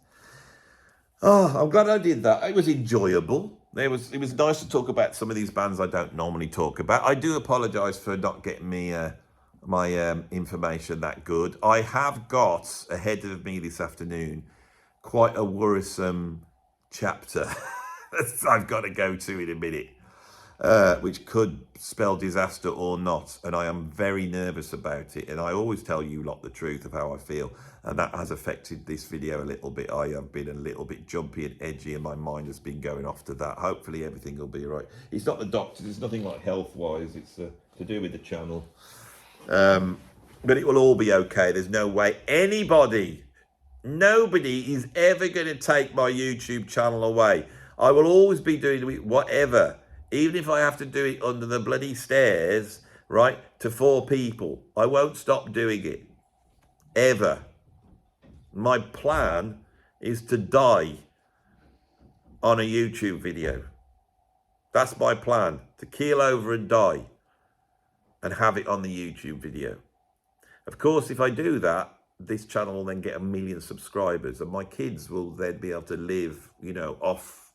Oh, I'm glad I did that. It was enjoyable. It was nice to talk about some of these bands I don't normally talk about. I do apologise for not getting me my information that good. I have got ahead of me this afternoon quite a worrisome chapter I've got to go to in a minute, which could spell disaster or not, and I am very nervous about it. And I always tell you lot the truth of how I feel, and that has affected this video a little bit. I have been a little bit jumpy and edgy, and my mind has been going off to that. Hopefully everything will be all right. It's not the doctors, it's nothing like health-wise, it's to do with the channel. But it will all be okay. There's no way nobody is ever going to take my YouTube channel away. I will always be doing it, whatever, even if I have to do it under the bloody stairs, right, to 4 people. I won't stop doing it, ever. My plan is to die on a YouTube video. That's my plan, to keel over and die and have it on the YouTube video. Of course, if I do that, this channel will then get 1 million subscribers, and my kids will then be able to live, you know, off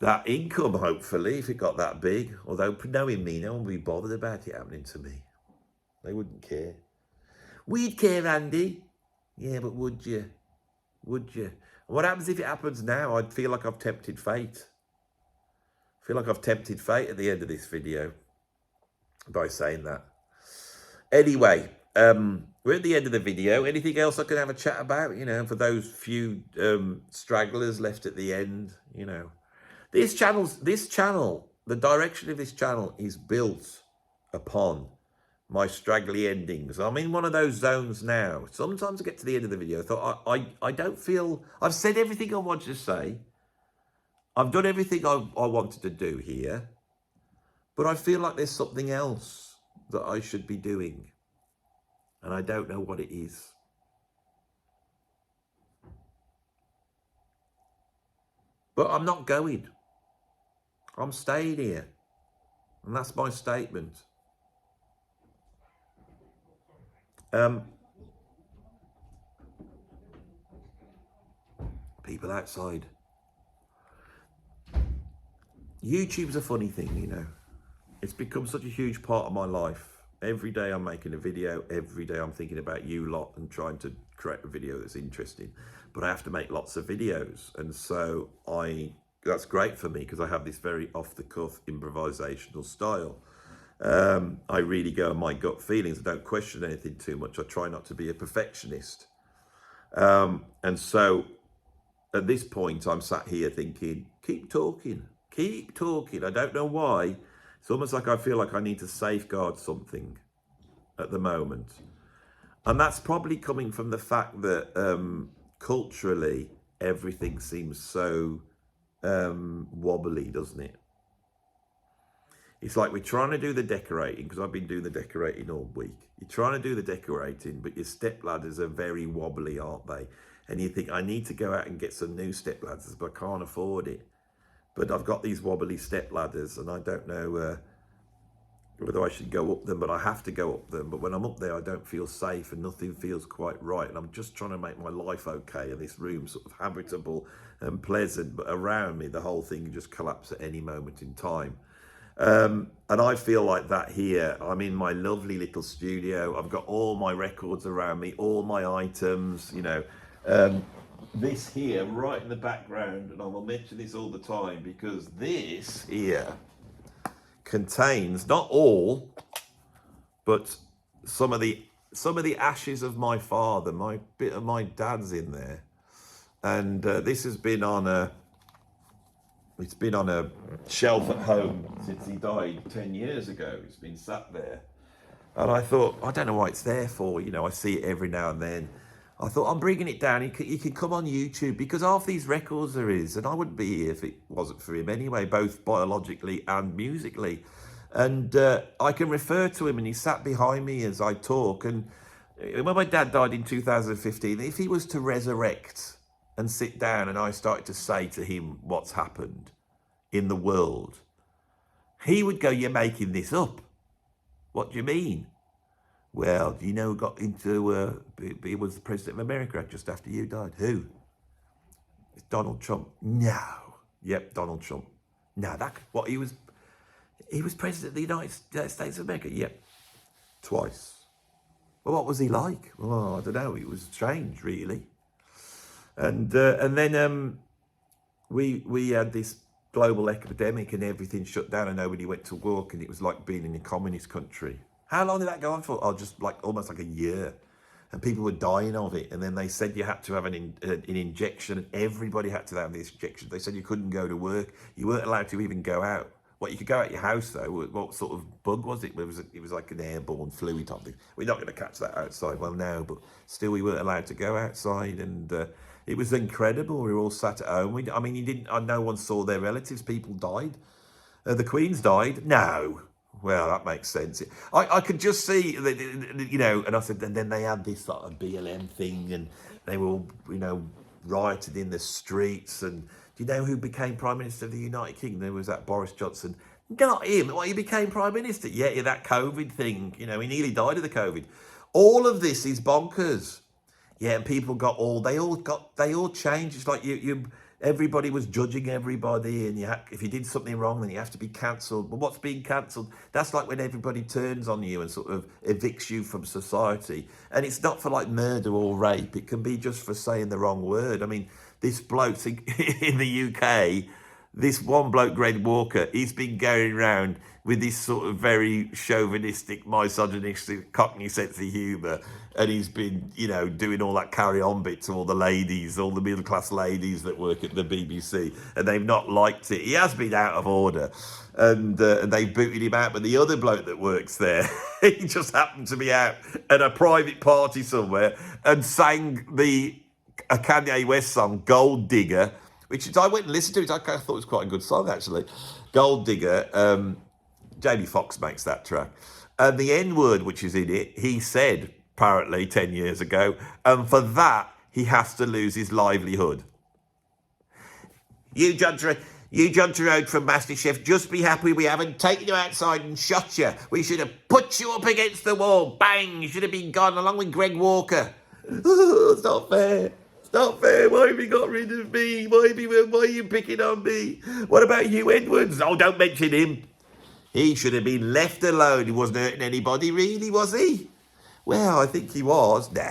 that income, hopefully, if it got that big. Although, knowing me, no one would be bothered about it happening to me. They wouldn't care. We'd care, Andy. Yeah, but would you? Would you? What happens if it happens now? I'd feel like I've tempted fate. I feel like I've tempted fate at the end of this video by saying that. Anyway, we're at the end of the video. Anything else I can have a chat about, you know, for those few stragglers left at the end, you know. This channel, the direction of this channel is built upon my straggly endings. I'm in one of those zones now. Sometimes I get to the end of the video, I thought, I don't feel, I've said everything I wanted to say. I've done everything I wanted to do here. But I feel like there's something else that I should be doing, and I don't know what it is. But I'm not going. I'm staying here. And that's my statement. People outside. YouTube's a funny thing, you know. It's become such a huge part of my life. Every day I'm making a video, every day I'm thinking about you lot and trying to create a video that's interesting. But I have to make lots of videos. And so that's great for me because I have this very off-the-cuff improvisational style. I really go on my gut feelings. I don't question anything too much. I try not to be a perfectionist. And so at this point, I'm sat here thinking, keep talking. I don't know why. It's almost like I feel like I need to safeguard something at the moment. And that's probably coming from the fact that culturally, everything seems so wobbly, doesn't it? It's like we're trying to do the decorating, because I've been doing the decorating all week. You're trying to do the decorating, but your step ladders are very wobbly, aren't they? And you think, I need to go out and get some new step ladders, but I can't afford it. But I've got these wobbly step ladders, and I don't know whether I should go up them, but I have to go up them. But when I'm up there, I don't feel safe, and nothing feels quite right. And I'm just trying to make my life okay, and this room sort of habitable and pleasant. But around me, the whole thing can just collapse at any moment in time. And I feel like that here. I'm in my lovely little studio. I've got all my records around me, all my items, you know. This here, right in the background, and I will mention this all the time, because this here contains not all, but some of the ashes of my father. My bit of my dad's in there, and this has been on a shelf at home since he died 10 years ago. It's been sat there, and I thought, I don't know why it's there for. You know, I see it every now and then. I thought, I'm bringing it down. You can come on YouTube, because half these records there is, and I wouldn't be here if it wasn't for him anyway, both biologically and musically. And I can refer to him, and he sat behind me as I talk. And when my dad died in 2015, if he was to resurrect and sit down and I started to say to him what's happened in the world, he would go, you're making this up. What do you mean? Well, do you know who got into, he was the president of America just after you died? Who? It's Donald Trump. No. Yep, Donald Trump. No, he was president of the United States of America. Yep, twice. Well, what was he like? Well, I don't know. He was strange, really. And then we had this global epidemic, and everything shut down, and nobody went to work, and it was like being in a communist country. How long did that go on for? Oh, just like almost like a year. And people were dying of it. And then they said you had to have an injection, and everybody had to have this injection. They said you couldn't go to work. You weren't allowed to even go out. Well, you could go out your house, though. What sort of bug was it? It was like an airborne flu type thing. We're not going to catch that outside. Well, no, but still we weren't allowed to go outside. And it was incredible. We were all sat at home. No one saw their relatives. People died. The Queen's died. No. Well, that makes sense. I could just see that, you know, and I said, and then they had this sort of BLM thing, and they were all, you know, rioted in the streets. And do you know who became Prime Minister of the United Kingdom? There was that Boris Johnson. Not him. Well, he became Prime Minister. Yeah, that COVID thing. You know, he nearly died of the COVID. All of this is bonkers. Yeah, and people they all changed. It's like everybody was judging everybody, and if you did something wrong, then you have to be cancelled. But what's being cancelled? That's like when everybody turns on you and sort of evicts you from society. And it's not for like murder or rape. It can be just for saying the wrong word. I mean, this bloke in the UK, this one bloke, Greg Walker, he's been going around with this sort of very chauvinistic, misogynistic, cockney sense of humour. And he's been, you know, doing all that carry-on bit to all the ladies, all the middle-class ladies that work at the BBC. And they've not liked it. He has been out of order. And they've booted him out. But the other bloke that works there, he just happened to be out at a private party somewhere and sang a Kanye West song, Gold Digger, which I went and listened to it. I thought it was quite a good song, actually. Gold Digger. Jamie Foxx makes that track. And the N-word, which is in it, he said, apparently, 10 years ago. And for that, he has to lose his livelihood. You judge, You jumped road from MasterChef. Just be happy we haven't taken you outside and shot you. We should have put you up against the wall. Bang! You should have been gone along with Greg Walker. Oh, it's not fair. It's not fair. Why have you got rid of me? Why are you picking on me? What about Hugh Edwards? Oh, don't mention him. He should have been left alone. He wasn't hurting anybody, really, was he? Well, I think he was. No,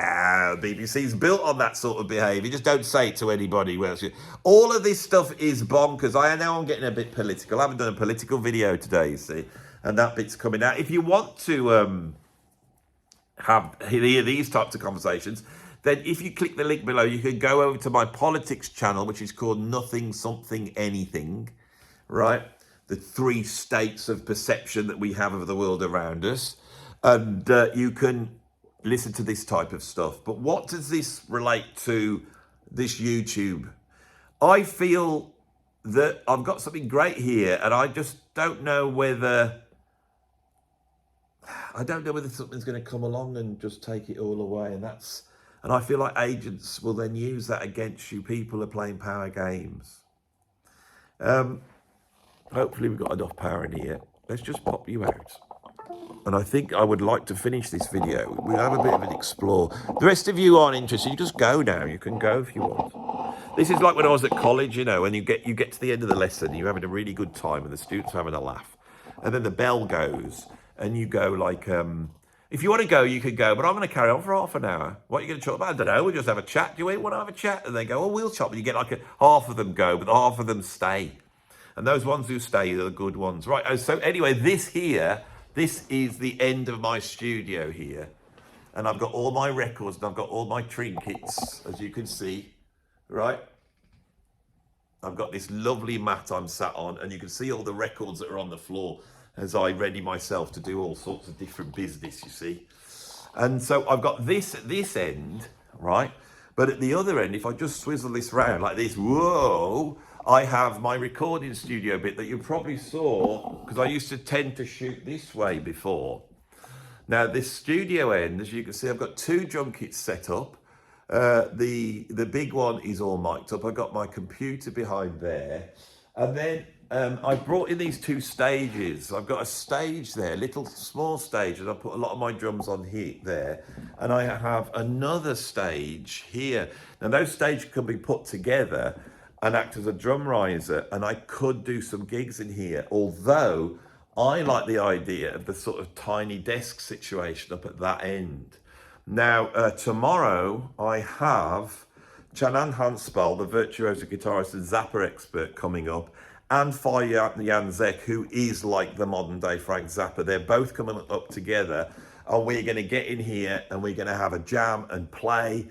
BBC's built on that sort of behaviour. Just don't say it to anybody else. All of this stuff is bonkers. I'm getting a bit political. I haven't done a political video today, you see, and that bit's coming out. If you want to hear these types of conversations, then if you click the link below, you can go over to my politics channel, which is called Nothing Something Anything, right? The 3 states of perception that we have of the world around us. And you can listen to this type of stuff. But what does this relate to this YouTube? I feel that I've got something great here, and I just don't know whether something's going to come along and just take it all away. And I feel like agents will then use that against you. People are playing power games. Hopefully we've got enough power in here. Let's just pop you out. And I think I would like to finish this video. We'll have a bit of an explore. The rest of you aren't interested. You just go now. You can go if you want. This is like when I was at college, you know, when you get to the end of the lesson, you're having a really good time and the students are having a laugh. And then the bell goes and you go like, if you want to go, you can go, but I'm going to carry on for half an hour. What are you going to talk about? I don't know. We'll just have a chat. Do you want to have a chat? And they go, oh, we'll chat. And you get like half of them go, but half of them stay. And those ones who stay are the good ones. Right. So anyway, this is the end of my studio here. And I've got all my records and I've got all my trinkets, as you can see, right? I've got this lovely mat I'm sat on, and you can see all the records that are on the floor as I ready myself to do all sorts of different business, you see. And so I've got this at this end, right? But at the other end, if I just swizzle this round like this, whoa, I have my recording studio bit that you probably saw, because I used to tend to shoot this way before. Now this studio end, as you can see, I've got 2 drum kits set up. The big one is all mic'd up. I've got my computer behind there. And then I brought in these 2 stages. I've got a stage there, little small stage, and I put a lot of my drums on here, there. And I have another stage here. Now those stages can be put together and act as a drum riser, and I could do some gigs in here, although I like the idea of the sort of tiny desk situation up at that end. Now, tomorrow I have Canan Hanspal, the virtuoso guitarist and Zappa expert, coming up, and Faye Janzek, who is like the modern day Frank Zappa. They're both coming up together, and we're going to get in here and we're going to have a jam and play.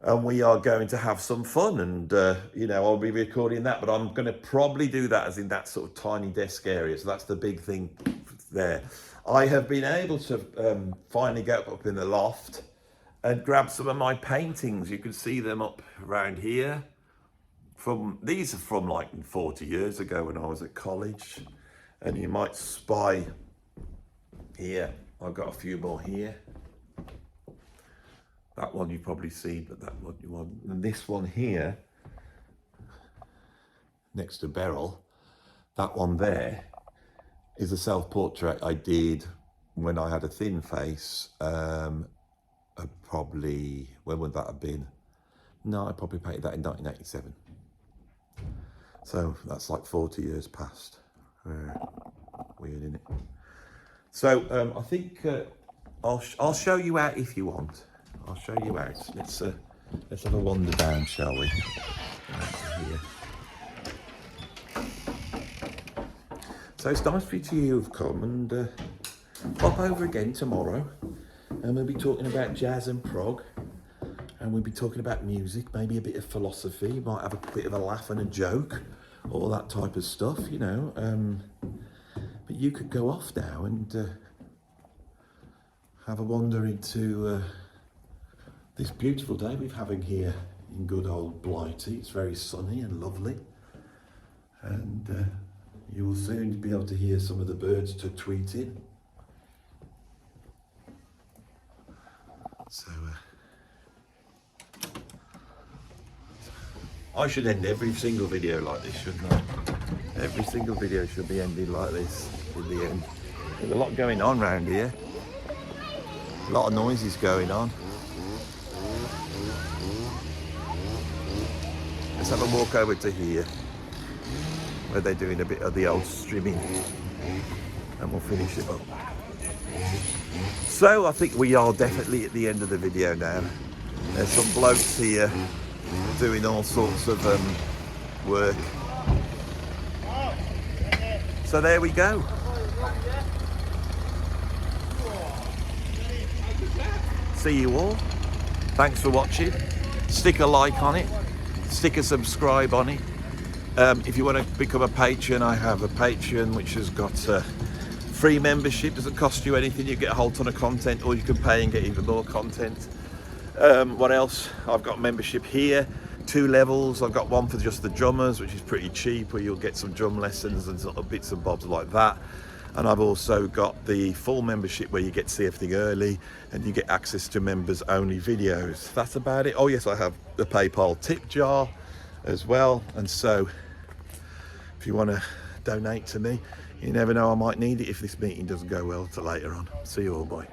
And we are going to have some fun, and you know, I'll be recording that, but I'm going to probably do that as in that sort of tiny desk area. So that's the big thing there. I have been able to finally get up in the loft and grab some of my paintings. You can see them up around here. These are from like 40 years ago when I was at college, and you might spy here. I've got a few more here. That one you've probably seen, but that one you want. And this one here, next to Beryl, that one there is a self-portrait I did when I had a thin face. Probably, when would that have been? No, I probably painted that in 1987. So that's like 40 years past. Weird, isn't it? So I think I'll show you out if you want. I'll show you out. Let's have a wander down, shall we? Here. So it's nice for you to have come, and pop over again tomorrow, and we'll be talking about jazz and prog, and we'll be talking about music, maybe a bit of philosophy, might have a bit of a laugh and a joke, all that type of stuff, you know. But you could go off now and have a wander into this beautiful day we're having here in good old Blighty. It's very sunny and lovely, and you will soon be able to hear some of the birds tweeting. So I should end every single video like this, shouldn't I? Every single video should be ending like this in the end. There's a lot going on around here. A lot of noises going on. Let's have a walk over to here, where they're doing a bit of the old strimming, and we'll finish it up. So I think we are definitely at the end of the video now. There's some blokes here doing all sorts of work. So there we go. See you all. Thanks for watching. Stick a like on it. Stick a subscribe on it. If you want to become a patron, I have a Patreon which has got free membership. Doesn't cost you anything. You get a whole ton of content, or you can pay and get even more content. What else? I've got membership here, 2 levels. I've got one for just the drummers, which is pretty cheap, where you'll get some drum lessons and sort of bits and bobs like that. And I've also got the full membership where you get to see everything early and you get access to members only videos. That's about it. Oh yes, I have the PayPal tip jar as well. And so if you want to donate to me, you never know, I might need it if this meeting doesn't go well till later on. See you all, bye.